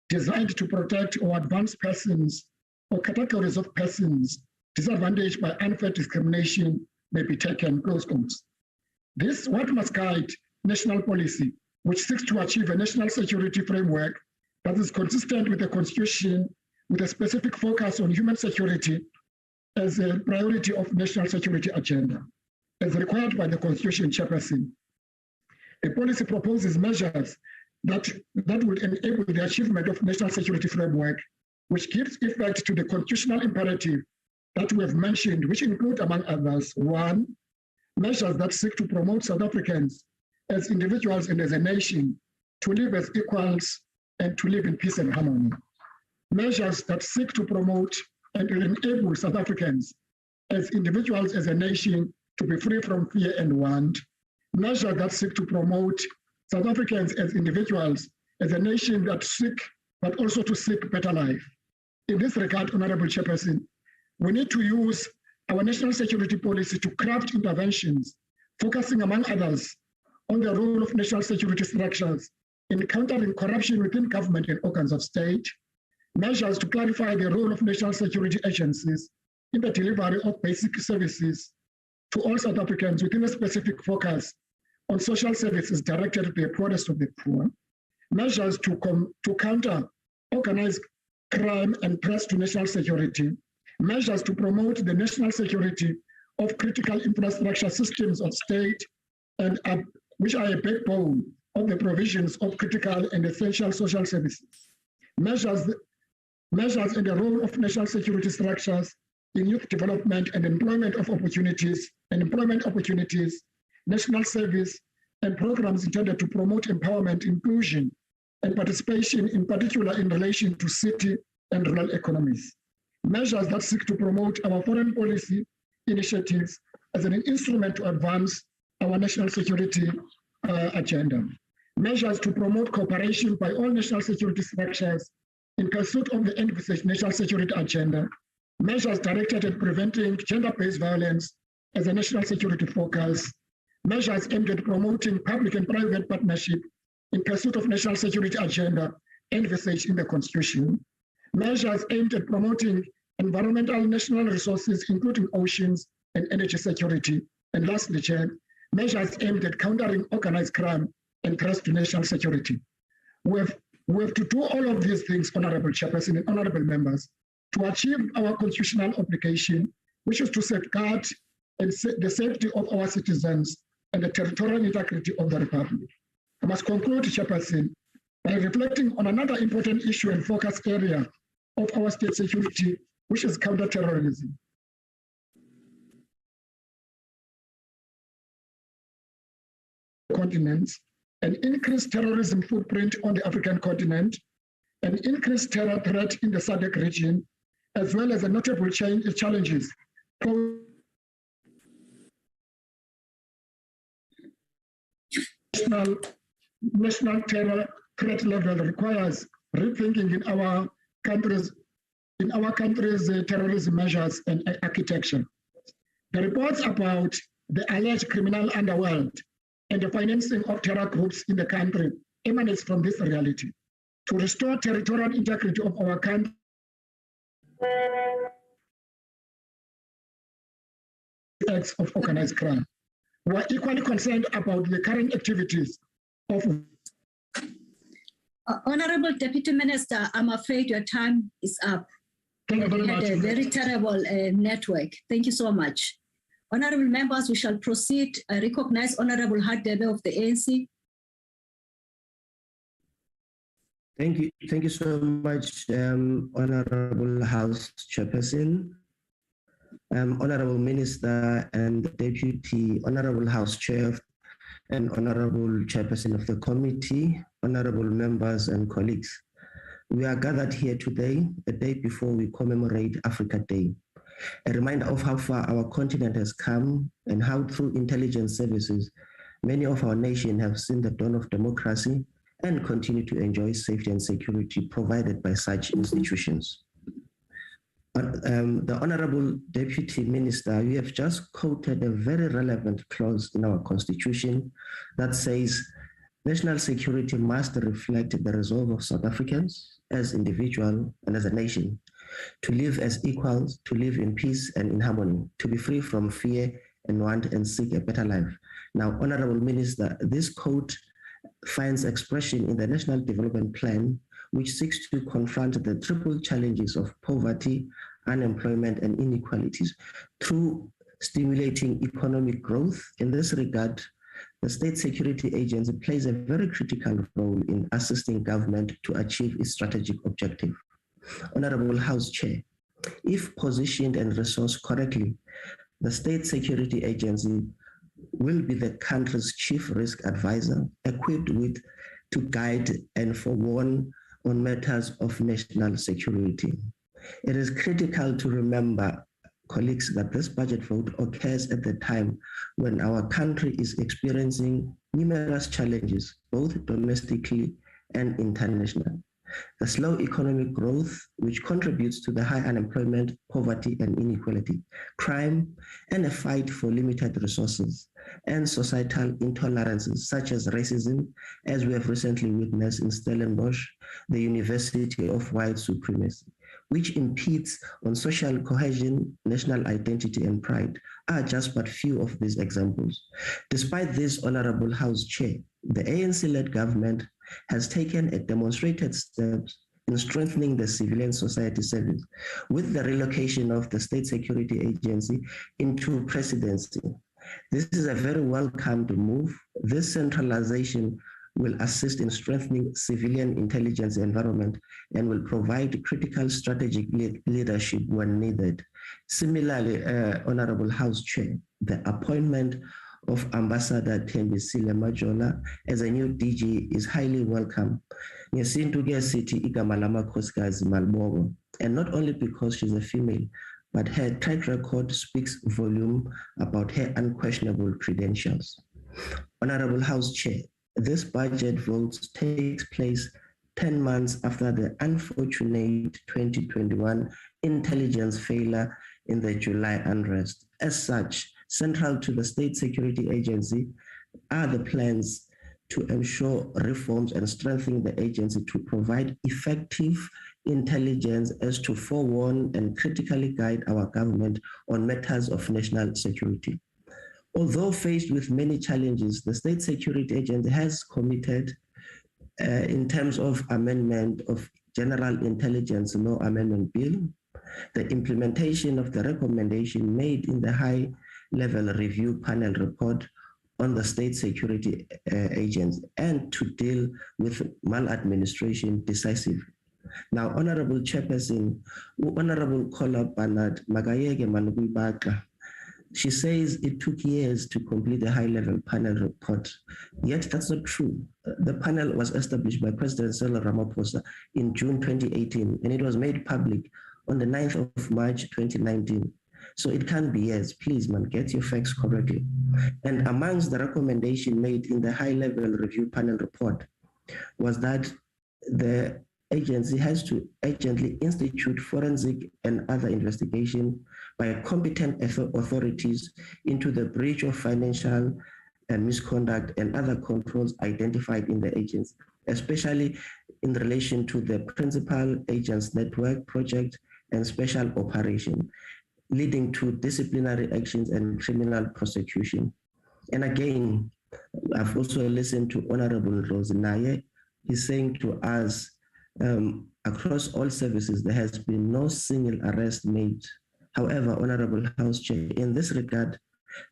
designed to protect or advance persons or categories of persons disadvantaged by unfair discrimination may be taken, close quotes. This what must guide national policy, which seeks to achieve a national security framework that is consistent with the Constitution, with a specific focus on human security as a priority of national security agenda, as required by the Constitution, Chairperson. The policy proposes measures that will enable the achievement of national security framework, which gives effect to the constitutional imperative that we have mentioned, which include, among others, 1, measures that seek to promote South Africans as individuals and as a nation to live as equals and to live in peace and harmony. Measures that seek to promote and enable South Africans as individuals, as a nation, to be free from fear and want. Measures that seek to promote South Africans as individuals, as a nation that seek, but also to seek better life. In this regard, Honorable Chairperson, we need to use our national security policy to craft interventions, focusing among others on the role of national security structures in countering corruption within government and organs of state, measures to clarify the role of national security agencies in the delivery of basic services to all South Africans within a specific focus on social services directed to the poorest of the poor, measures to counter organized crime and threats to national security, measures to promote the national security of critical infrastructure systems of state, and which are a backbone of the provisions of critical and essential social services, measures in the role of national security structures in youth development and employment opportunities, national service, and programs intended to promote empowerment, inclusion, and participation, in particular in relation to city and rural economies. Measures that seek to promote our foreign policy initiatives as an instrument to advance our national security agenda. Measures to promote cooperation by all national security structures in pursuit of the envisaged national security agenda. Measures directed at preventing gender-based violence as a national security focus. Measures aimed at promoting public and private partnership in pursuit of national security agenda envisaged in the Constitution. Measures aimed at promoting environmental national resources, including oceans and energy security. And lastly, Chair, measures aimed at countering organized crime and threats to national security. We have to do all of these things, Honorable Chairperson and honorable members, to achieve our constitutional obligation, which is to safeguard the safety of our citizens and the territorial integrity of the Republic. I must conclude, Chairperson, by reflecting on another important issue and focus area of our state security, which is counter-terrorism. Continents, an increased terrorism footprint on the African continent, an increased terror threat in the SADC region, as well as a notable challenges. National terror threat level requires rethinking in our country's terrorism measures and architecture. The reports about the alleged criminal underworld and the financing of terror groups in the country emanates from this reality. To restore territorial integrity of our country, acts of organized crime. We are equally concerned about the current activities of... Honorable Deputy Minister, I'm afraid your time is up. Thank you very much. A very terrible network. Thank you so much. Honorable members, we shall proceed. I recognize Honorable Hadebe of the ANC. Thank you so much, Honorable House Chairperson, Honorable Minister and Deputy Honorable House Chair and Honorable Chairperson of the committee, honorable members and colleagues. We are gathered here today, a day before we commemorate Africa Day, a reminder of how far our continent has come and how through intelligence services, many of our nations have seen the dawn of democracy and continue to enjoy safety and security provided by such institutions. The Honorable Deputy Minister, you have just quoted a very relevant clause in our Constitution that says national security must reflect the resolve of South Africans as individuals and as a nation to live as equals, to live in peace and in harmony, to be free from fear and want and seek a better life. Now, Honorable Minister, this quote finds expression in the National Development Plan, which seeks to confront the triple challenges of poverty, unemployment, and inequalities through stimulating economic growth. In this regard, the State Security Agency plays a very critical role in assisting government to achieve its strategic objective. Honorable House Chair, if positioned and resourced correctly, the State Security Agency will be the country's chief risk advisor, equipped with to guide and forewarn on matters of national security. It is critical to remember, colleagues, that this budget vote occurs at the time when our country is experiencing numerous challenges, both domestically and internationally. The slow economic growth, which contributes to the high unemployment, poverty, and inequality, crime, and a fight for limited resources, and societal intolerances such as racism, as we have recently witnessed in Stellenbosch, the University of White Supremacy, which impedes on social cohesion, national identity, and pride, are just but few of these examples. Despite this, Honorable House Chair, the ANC-led government has taken a demonstrated steps in strengthening the civilian society service with the relocation of the State Security Agency into presidency. This is a very welcomed move. This centralization will assist in strengthening civilian intelligence environment and will provide critical strategic leadership when needed. Similarly, Honorable House Chair, the appointment of Ambassador Thembisile Majola as a new DG is highly welcome. Ngesintu City igama lamakhosikazi Malibongwe, and not only because she's a female, but her track record speaks volume about her unquestionable credentials. Honorable House Chair, this budget vote takes place 10 months after the unfortunate 2021 intelligence failure in the July unrest. As such, central to the State Security Agency are the plans to ensure reforms and strengthen the agency to provide effective intelligence as to forewarn and critically guide our government on matters of national security. Although faced with many challenges, the State Security Agency has committed in terms of amendment of General Intelligence Law Amendment Bill, the implementation of the recommendation made in the high-level review panel report on the State Security Agency, and to deal with maladministration decisively. Now, Honorable Chairperson, Honorable Kola Bernard Magayege Manubibaka, she says it took years to complete the high-level panel report. Yet that's not true. The panel was established by President Cyril Ramaphosa in June 2018, and it was made public on the 9th of March 2019. So it can't be years. Please, man, get your facts correctly. And amongst the recommendation made in the high-level review panel report was that the agency has to urgently institute forensic and other investigation by competent authorities into the breach of financial misconduct and other controls identified in the agency, especially in relation to the principal agents network project and special operation, leading to disciplinary actions and criminal prosecution. And again, I've also listened to Honorable Rosinaye. He's saying to us, across all services, there has been no single arrest made. However, Honorable House Chair, in this regard,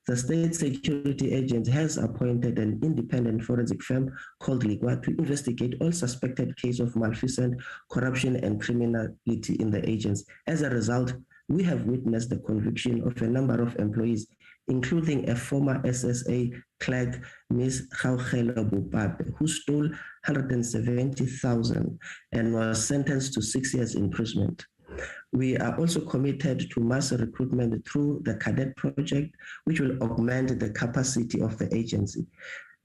The state security agent has appointed an independent forensic firm called Ligwa to investigate all suspected cases of malfeasance, corruption, and criminality in the agency. As a result, we have witnessed the conviction of a number of employees, including a former SSA clerk, Ms. Gaugelo Bupape, who stole 170,000 and was sentenced to 6 years imprisonment. We are also committed to mass recruitment through the cadet project, which will augment the capacity of the agency.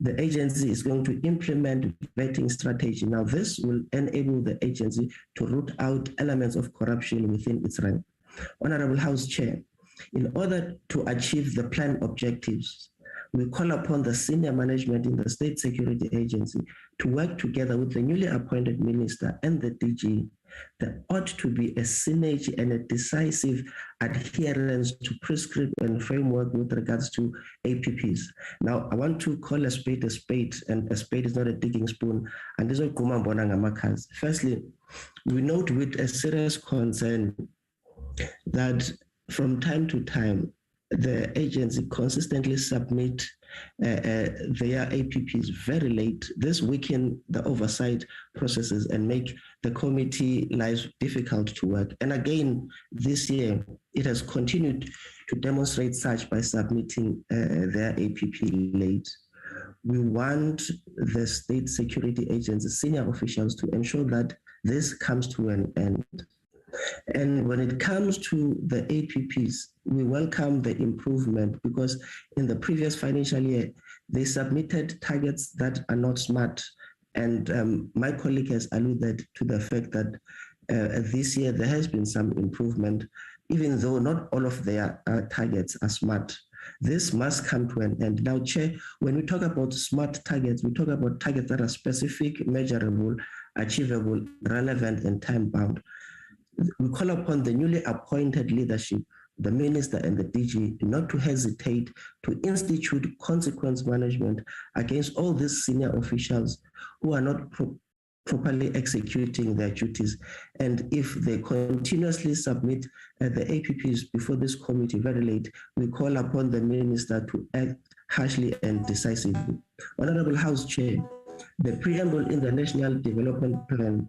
The agency is going to implement vetting strategy. Now, this will enable the agency to root out elements of corruption within its rank. Honorable House Chair, in order to achieve the plan objectives, we call upon the senior management in the State Security Agency to work together with the newly appointed minister and the DG. There ought to be a synergy and a decisive adherence to prescript and framework with regards to APPs. Now, I want to call a spade, and a spade is not a digging spoon. And this is what firstly, we note with a serious concern that from time to time, the agency consistently submit their APPs very late. This weaken the oversight processes and make the committee lives difficult to work. And again, this year, it has continued to demonstrate such by submitting their APP late. We want the State Security Agency senior officials to ensure that this comes to an end. And when it comes to the APPs, we welcome the improvement because in the previous financial year, they submitted targets that are not smart. And my colleague has alluded to the fact that this year there has been some improvement, even though not all of their targets are smart. This must come to an end. Now, Chair, when we talk about smart targets, we talk about targets that are specific, measurable, achievable, relevant, and time-bound. We call upon the newly appointed leadership, the minister and the DG, not to hesitate to institute consequence management against all these senior officials who are not properly executing their duties. And if they continuously submit the APPs before this committee very late, we call upon the minister to act harshly and decisively. Honorable House Chair, the preamble in the National Development Plan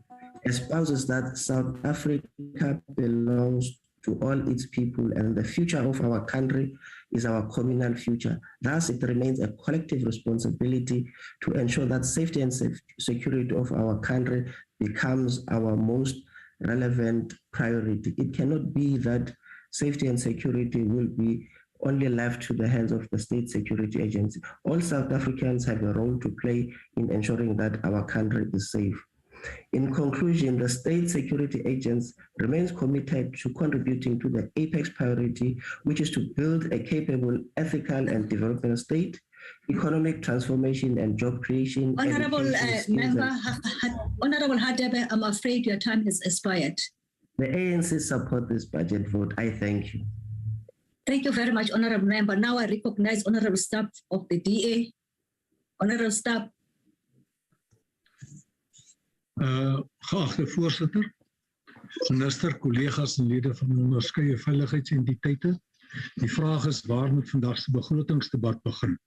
espouses that South Africa belongs to all its people and the future of our country is our communal future. Thus, it remains a collective responsibility to ensure that safety and security of our country becomes our most relevant priority. It cannot be that safety and security will be only left to the hands of the State Security Agency. All South Africans have a role to play in ensuring that our country is safe. In conclusion, the State Security Agency remains committed to contributing to the apex priority, which is to build a capable, ethical, and development state, economic transformation and job creation. Honorable Member, Honorable Hadebe, I'm afraid your time has expired. The ANC support this budget vote. I thank you. Thank you very much, Honorable Member. Now I recognize Honorable Staff of the DA. Honorable Staff. Geachte voorsitter, minister, collega's en lede van die onderskeie veiligheidsentiteite. Die vraag is waar moet vandag se begrotingsdebat begin?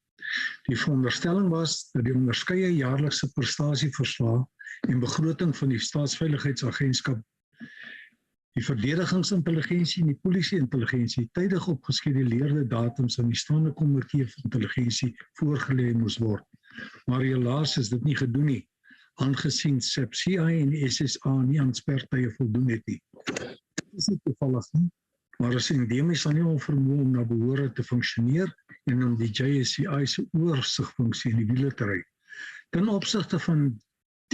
Die veronderstelling was dat die onderskeie jaarlikse prestasieverslae en begroting van die Staatsveiligheidsagentskap, die verdedigingsintelligensie en die polisie-intelligensie tydig op geskeduleerde datums aan die staande komitee van intelligensie voorgelê moes word. Maar helaas is dit nie gedoen nie, aangesien CI en SSA nie aan spertye voldoen het nie. Dit is nie toevallig nie, maar is endemies aan die onvermoë om na behore te funksioneer en om die JSCI se oorsigfunksie in die wiele te ry. Ten opsigte van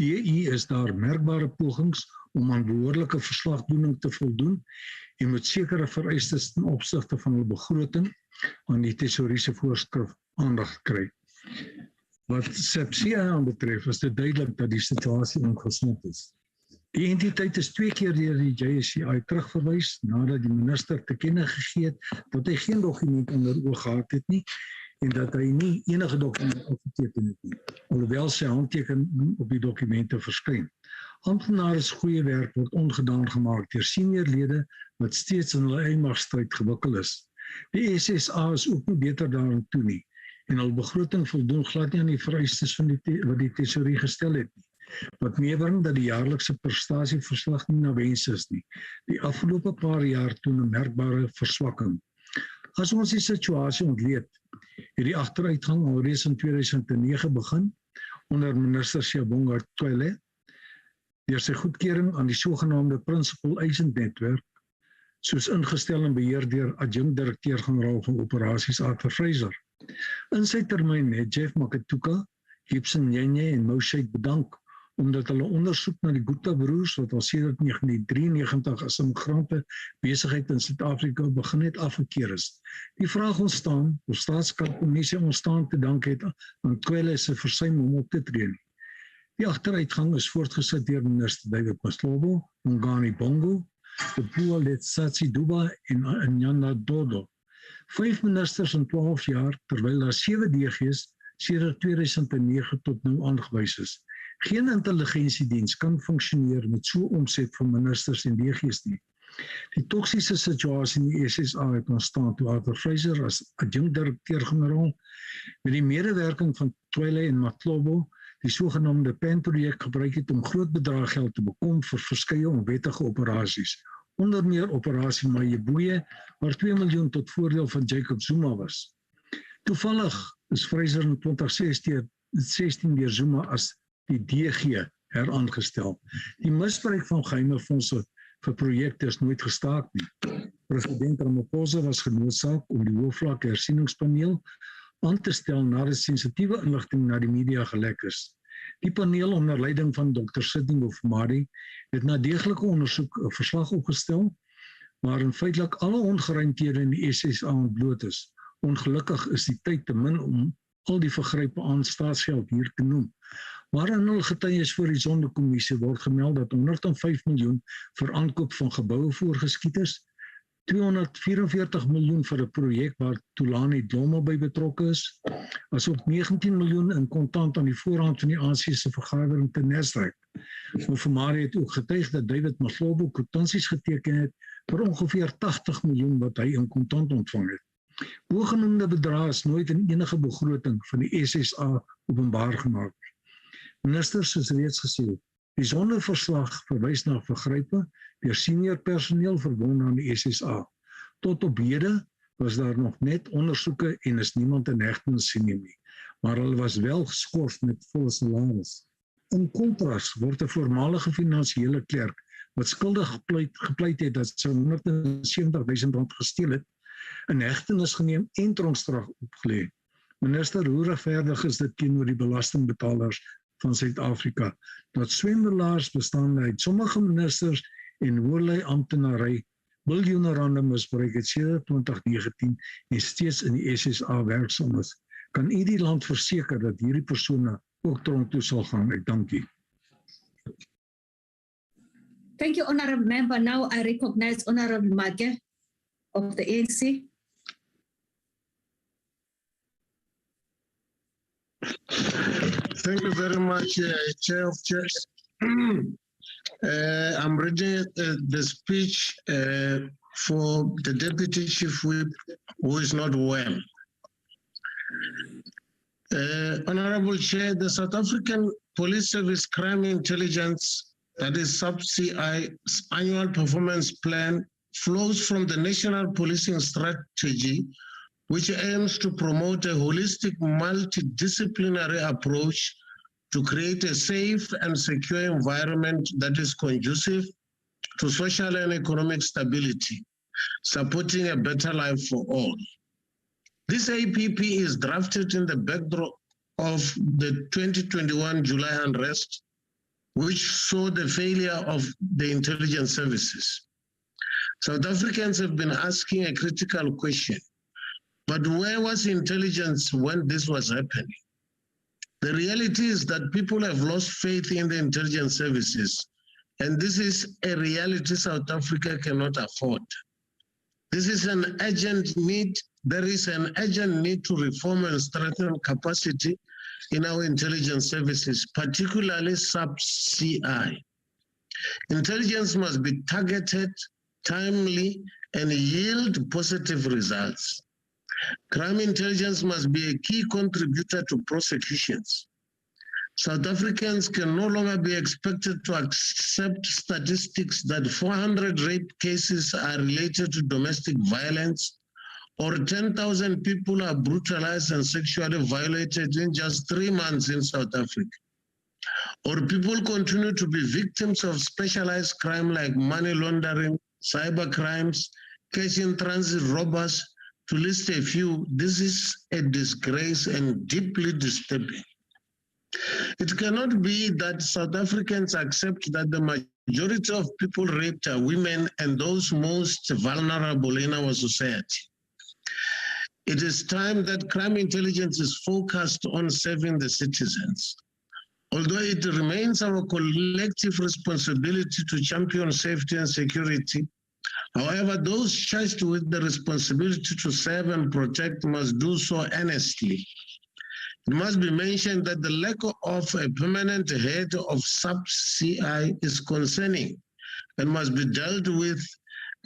DI is daar merkbare pogings om aan behoorlike verslagdoening te voldoen en met sekere vereistes ten opsigte van hul begroting aan die tesouriese voorskrif aandag kry. Wat CI aanbetref, is dit duidelik dat die situasie ongesond is. Die entiteit is 2 keer deur die JSCI terugverwys nadat die minister te kenne gegee het dat hy geen dokument onder oog gehad het nie en dat hy nie enige dokument afgeteken het nie, alhoewel sy handtekening op die dokumente verskyn. Amptenare se goeie werk word ongedaan gemaak deur senior lede wat steeds in hulle eie magstryd gewikkel is. Die SSA is ook nie beter daarin toe nie en hul begroting voldoen glad nie aan die vereistes van wat die Treasury gestel het nie. Wat meebring dat die jaarlikse prestasieverslag nie na wens is nie. Die afgelope paar jaar toon 'n merkbare verswakking. As ons die situasie ontleed, het die agteruitgang alreeds in 2009 begin onder minister Siyabonga Twele deur sy goedkeuring aan die sogenaamde Principal Agent Netwerk, soos ingestel en beheer deur adjunkt-direkteur-generaal van operasies Arthur Fraser. In sy termyn het Jeff Makatuka, Gibson Nyenye en Moshe bedank omdat hulle ondersoek na die Gupta-broers wat al sedert 1993 as immigrante besigheid in Suid-Afrika begin het afgekeer is. Die vraag ontstaan of Staatskommissie ontstaan te dank het aan Twele se versuim om op te tree. Die agteruitgang is voortgesit deur minister David Maslobo, Mongani Bongo, Tupua Letsatsi Duba en Nyanda Dodo. 5 ministers in 12 jaar, terwyl daar 7 DG's sedert 2009 tot nou aangewys is. Geen intelligensiediens kan funksioneer met so 'n omset van ministers en DG's nie. Die toksiese situasie in die SSA het ontstaan toe Arthur Fraser as adjunkt-direkteur-generaal met die medewerking van Twele en Matlobo die sogenaamde PEN-projek gebruik het om groot bedrae geld te bekom vir verskeie onwettige operasies, onder meer operasie Majebuye, waar 2 miljoen tot voordeel van Jacob Zuma was. Toevallig is Fraser in 2016 deur Zuma as die DG heraangestel. Die misbruik van geheime fondse vir projekte is nooit gestaak nie. President Ramaphosa was genoodsaak om die hoofvlak hersieningspaneel aan te stel nadat sensitiewe inligting na die media gelek is. Die paneel onder leiding van Dr. Sidney Mufamadi het na deeglike ondersoek 'n verslag opgestel, waarin feitelik alle ongeruimthede in die SSA ontbloot is. Ongelukkig is die tyd te min om al die vergrype aan staatsgeld hier te noem. Maar in hul getuies voor die Sonderkommissie word gemeld dat 105 miljoen vir aankoop van geboue voorgeskiet is, 244 miljoen vir 'n projek waar Tulani Dlomo by betrokke is, asook 19 miljoen in kontant aan die voorhand van die ANC se vergadering te Nasrec. Mufamadi het ook getuig dat David Maslobo kwitansies geteken het vir ongeveer 80 miljoen wat hy in kontant ontvang het. Bogenoemde bedrae is nooit in enige begroting van die SSA openbaar gemaak. Ministers is reeds gesê, die sonderverslag verwys na vergrype deur senior personeel verbonde aan die SSA. Tot op hede was daar nog net ondersoeke en is niemand in hegtenis geneem nie, maar hulle was wel geskort met volle salaris. In kontras word 'n voormalige finansiële klerk wat skuldig gepleit het dat sy R170,000 gesteel het, in hegtenis geneem en tronkstraf opgelê. Minister, hoe regverdig is dit teenoor die belastingbetalers van Suid-Afrika, dat swendelaars bestaande uit sommige ministers en hoërlei amptenary biljoene rande misbruik het sedert 2019 en steeds in die SSA werksaam is. Kan u die land verseker dat hierdie persone ook tronk toe sal gaan? Ek dank u. Thank you, Honorable Member. Now I recognize Honorable Mage of the ANC. Thank you very much, Chair of Chairs. I'm reading the speech for the Deputy Chief Whip, who is not well. Honorable Chair, the South African Police Service Crime Intelligence, that is SAP-CI's annual performance plan, flows from the National Policing Strategy, which aims to promote a holistic, multidisciplinary approach to create a safe and secure environment that is conducive to social and economic stability, supporting a better life for all. This APP is drafted in the backdrop of the 2021 July unrest, which saw the failure of the intelligence services. South Africans have been asking a critical question. But where was intelligence when this was happening? The reality is that people have lost faith in the intelligence services, and this is a reality South Africa cannot afford. This is an urgent need. There is an urgent need to reform and strengthen capacity in our intelligence services, particularly SAP-CI. Intelligence must be targeted timely, and yield positive results. Crime intelligence must be a key contributor to prosecutions. South Africans can no longer be expected to accept statistics that 400 rape cases are related to domestic violence, or 10,000 people are brutalized and sexually violated in just 3 months in South Africa. Or people continue to be victims of specialized crime like money laundering, cyber crimes, cash in transit robbers, to list a few. This is a disgrace and deeply disturbing. It cannot be that South Africans accept that the majority of people raped are women and those most vulnerable in our society. It is time that crime intelligence is focused on serving the citizens. Although it remains our collective responsibility to champion safety and security, however, those charged with the responsibility to serve and protect must do so earnestly. It must be mentioned that the lack of a permanent head of sub-CI is concerning and must be dealt with,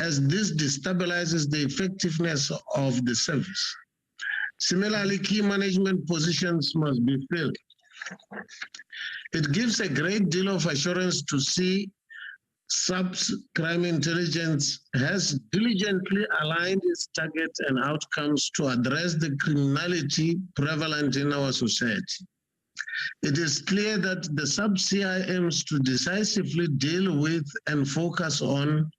as this destabilizes the effectiveness of the service. Similarly, key management positions must be filled. It gives a great deal of assurance to see Crime Intelligence has diligently aligned its targets and outcomes to address the criminality prevalent in our society. It is clear that the sub-CI aims to decisively deal with and focus on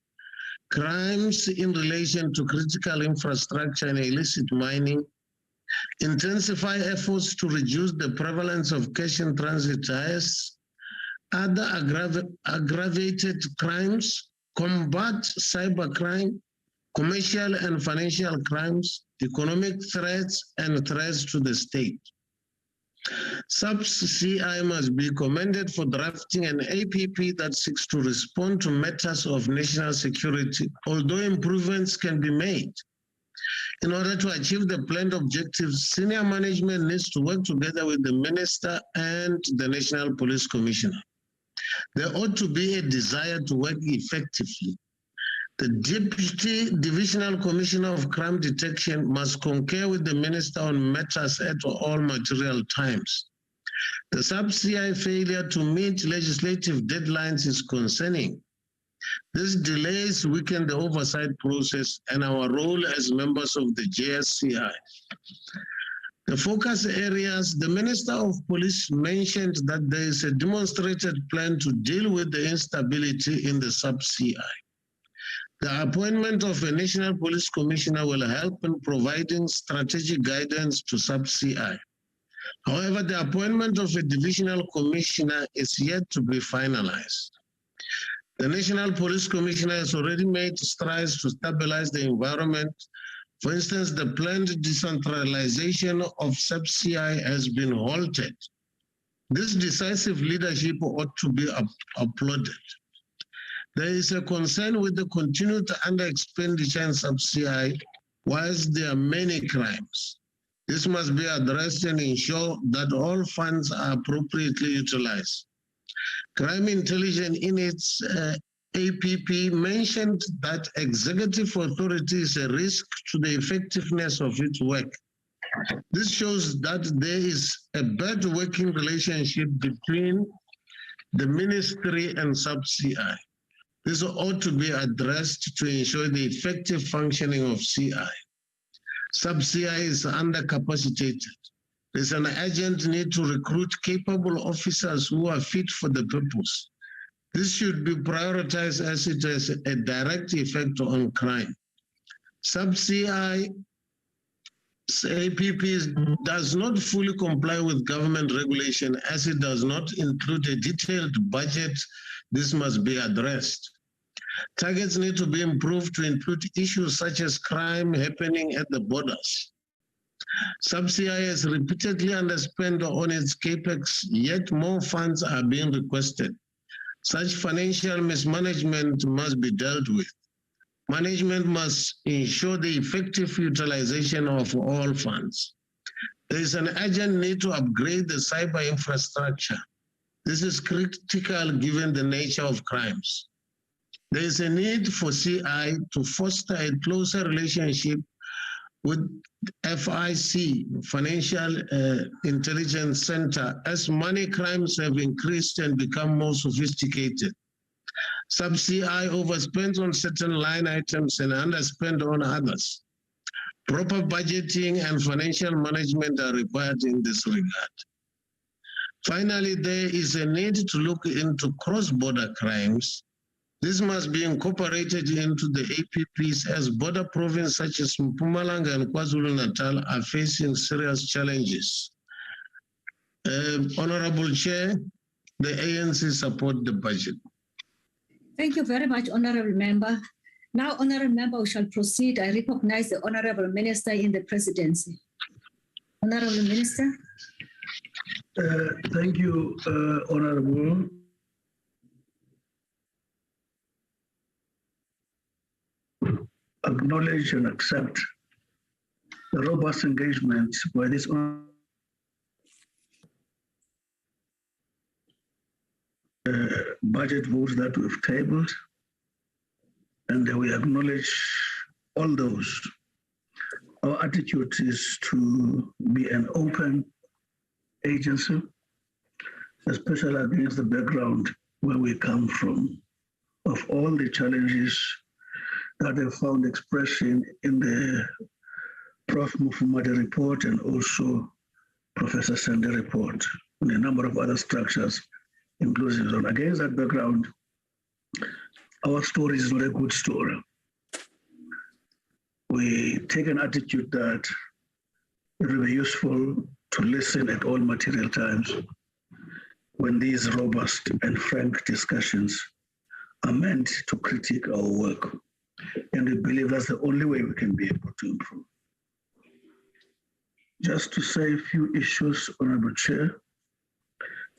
crimes in relation to critical infrastructure and illicit mining, intensify efforts to reduce the prevalence of cash in transit arrests, other aggravated crimes, combat cybercrime, commercial and financial crimes, economic threats, and threats to the state. Sub-CI must be commended for drafting an APP that seeks to respond to matters of national security, although improvements can be made. In order to achieve the planned objectives, senior management needs to work together with the Minister and the National Police Commissioner. There ought to be a desire to work effectively. The Deputy Divisional Commissioner of Crime Detection must concur with the Minister on matters at all material times. The sub-CI failure to meet legislative deadlines is concerning. This delays weaken the oversight process and our role as members of the JSCI. The focus areas, the Minister of Police mentioned that there is a demonstrated plan to deal with the instability in the sub-CI. The appointment of a National Police Commissioner will help in providing strategic guidance to sub-CI. However, the appointment of a Divisional Commissioner is yet to be finalized. The National Police Commissioner has already made strides to stabilize the environment. For instance, the planned decentralization of sub-CI has been halted. This decisive leadership ought to be applauded. There is a concern with the continued under-expenditure in sub-CI, whilst there are many crimes. This must be addressed and ensure that all funds are appropriately utilized. Crime Intelligence in its APP mentioned that executive authority is a risk to the effectiveness of its work. This shows that there is a bad working relationship between the ministry and sub-CI. This ought to be addressed to ensure the effective functioning of CI. Sub-CI is undercapacitated. There's an urgent need to recruit capable officers who are fit for the purpose. This should be prioritized as it has a direct effect on crime. Sub-CI APP does not fully comply with government regulation as it does not include a detailed budget. This must be addressed. Targets need to be improved to include issues such as crime happening at the borders. Sub-CI has repeatedly underspent on its capex, yet more funds are being requested. Such financial mismanagement must be dealt with. Management must ensure the effective utilization of all funds. There is an urgent need to upgrade the cyber infrastructure. This is critical given the nature of crimes. There is a need for CI to foster a closer relationship with FIC, Financial Intelligence Center, as money crimes have increased and become more sophisticated. Some CI overspends on certain line items and underspend on others. Proper budgeting and financial management are required in this regard. Finally, there is a need to look into cross-border crimes. This must be incorporated into the APPs as border provinces such as Mpumalanga and KwaZulu-Natal are facing serious challenges. Honorable Chair, the ANC support the budget. Thank you very much, Honorable Member. Now, Honorable Member, we shall proceed. I recognize the Honorable Minister in the Presidency. Honorable Minister. Thank you, Honorable. Acknowledge and accept the robust engagement by this budget votes that we've tabled, and we acknowledge all those. Our attitude is to be an open agency, especially against the background where we come from, of all the challenges that have found expression in the Prof. Mufumade report and also Professor Sande report and a number of other structures, inclusive zone. Against that background, our story is not a good story. We take an attitude that it will be useful to listen at all material times when these robust and frank discussions are meant to critique our work. And we believe that's the only way we can be able to improve. Just to say a few issues, Honorable Chair,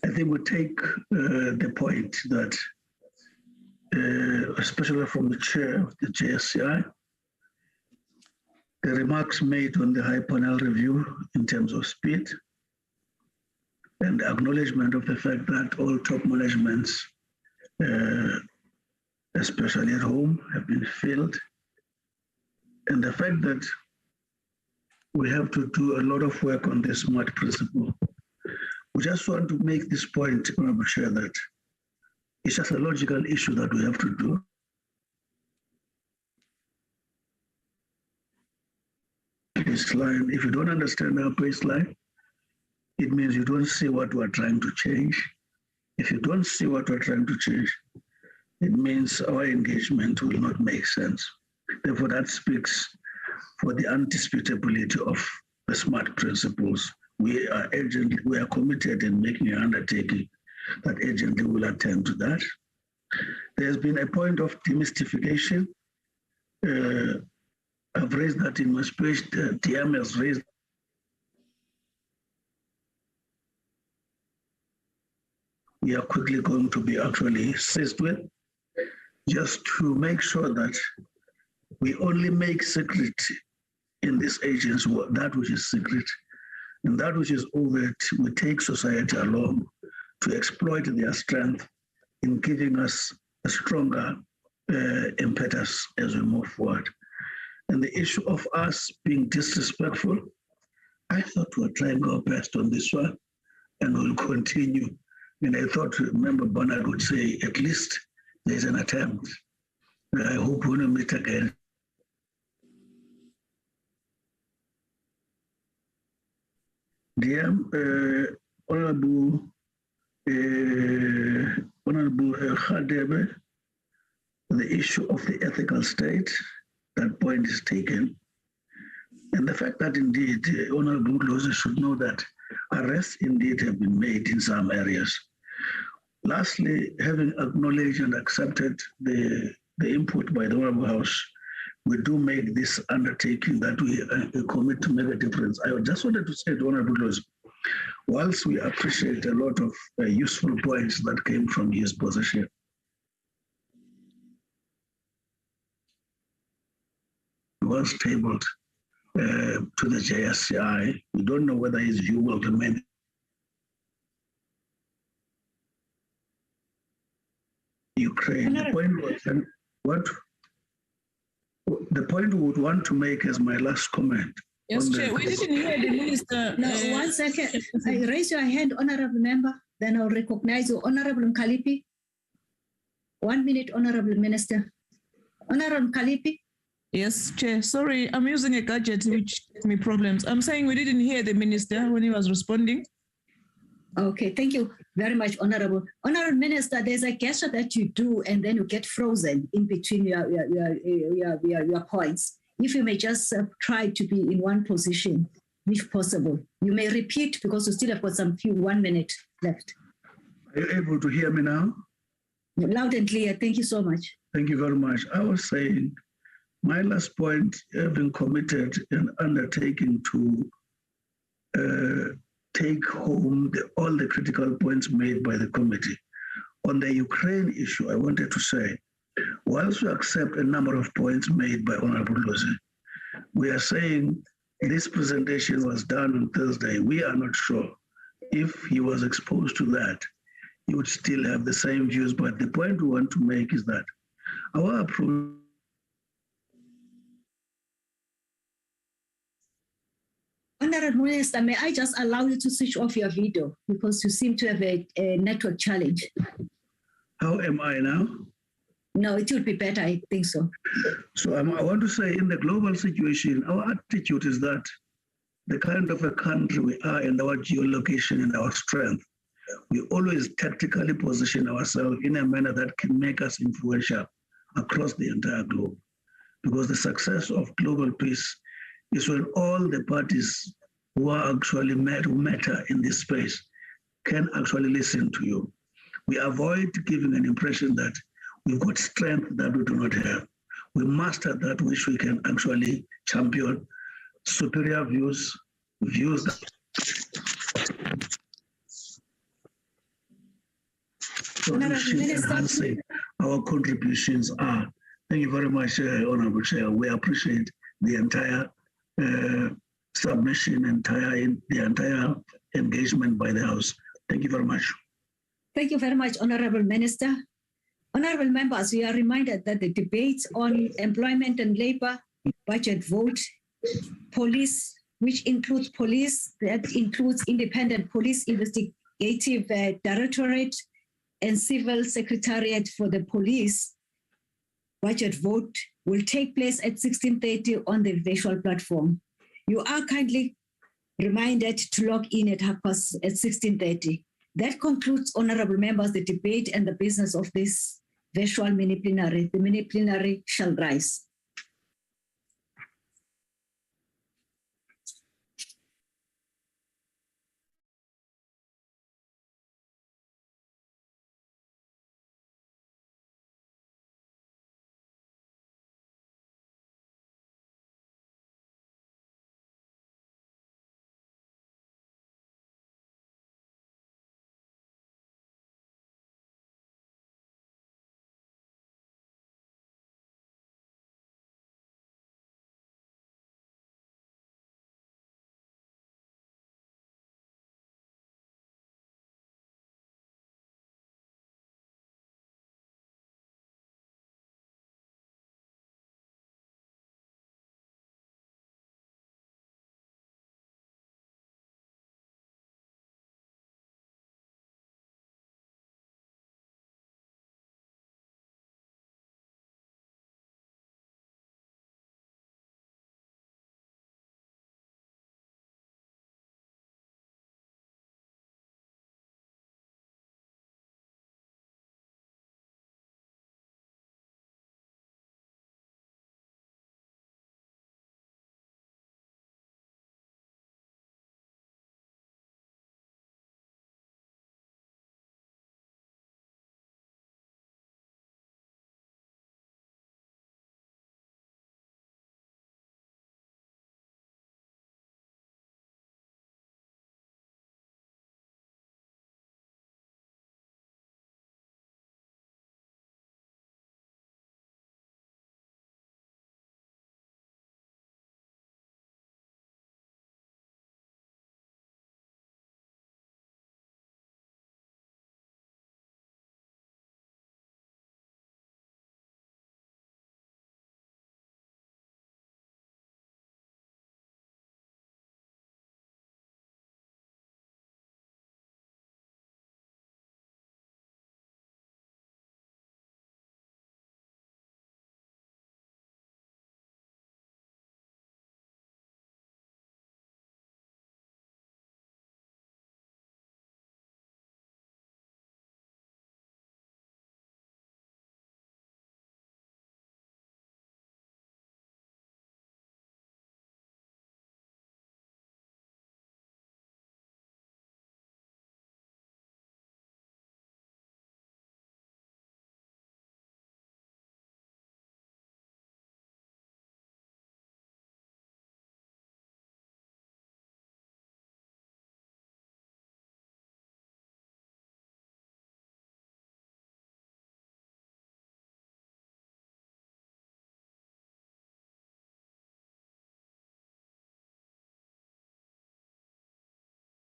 I think we take the point that, especially from the chair of the JSCI, the remarks made on the high panel review in terms of speed, and the acknowledgement of the fact that all top managements, especially at home, have been filled, and the fact that we have to do a lot of work on the SMART principle. We just want to make this point, Honorable Chair, that it's just a logical issue that we have to do. Baseline, if you don't understand our baseline, it means you don't see what we're trying to change. If you don't see what we're trying to change, it means our engagement will not make sense. Therefore, that speaks for the undisputability of the SMART principles. We are committed in making an undertaking that urgently will attend to that. There's been a point of demystification. I've raised that in my speech. DM has raised. We are quickly going to be actually seized with, just to make sure that we only make secret in this agency that which is secret, and that which is overt, we take society along to exploit their strength in giving us a stronger impetus as we move forward. And the issue of us being disrespectful, I thought we were trying our best on this one, and we'll continue. And I thought, remember, Bernard would say, at least there's an attempt. I hope we'll meet again. DM, Honorable Khadebe, the issue of the ethical state, that point is taken. And the fact that indeed Honorable Loza should know that arrests indeed have been made in some areas. Lastly, having acknowledged and accepted the input by the Honorable House, we do make this undertaking that we commit to make a difference. I just wanted to say to Honorable Loza, whilst we appreciate a lot of useful points that came from his position, was tabled to the JSCI. We don't know whether his view will remain. You Ukraine. The point was, and what the point we would want to make as my last comment. Yes, Chair, we didn't hear the minister. No, 1 second. Raise your hand, honorable member. Then I'll recognize you, Honorable Mkalipi. 1 minute, Honorable Minister. Honorable Mkalipi. Yes, Chair. Sorry, I'm using a gadget which gives me problems. I'm saying we didn't hear the minister when he was responding. Okay, thank you very much, Honorable. Honorable Minister, there's a gesture that you do and then you get frozen in between your points. If you may just try to be in one position, if possible. You may repeat because you still have got 1 minute left. Are you able to hear me now? Loud and clear. Thank you so much. Thank you very much. I was saying, my last point, having committed an undertaking to take home all the critical points made by the committee. On the Ukraine issue, I wanted to say, whilst we accept a number of points made by Honorable Lucy, we are saying this presentation was done on Thursday. We are not sure if he was exposed to that, he would still have the same views. But the point we want to make is that our approach. Honorable Minister, may I just allow you to switch off your video because you seem to have a network challenge. How am I now? No, it would be better, I think so. So I want to say in the global situation, our attitude is that the kind of a country we are and our geolocation and our strength, we always tactically position ourselves in a manner that can make us influential across the entire globe. Because the success of global peace is when all the parties who are actually matter in this space can actually listen to you. We avoid giving an impression that we've got strength that we do not have. We master that which we can actually champion superior views that enhancing our contributions are. Thank you very much, Honorable Chair. We appreciate the entire submission, the entire engagement by the House. Thank you very much. Thank you very much, Honorable Minister. Honorable members, we are reminded that the debates on employment and labor, budget vote, police, which includes police, that includes independent police investigative directorate and civil secretariat for the police, budget vote will take place at 16:30 on the virtual platform. You are kindly reminded to log in at 16:30. That concludes, honorable members, the debate and the business of this virtual mini plenary. The mini plenary shall rise.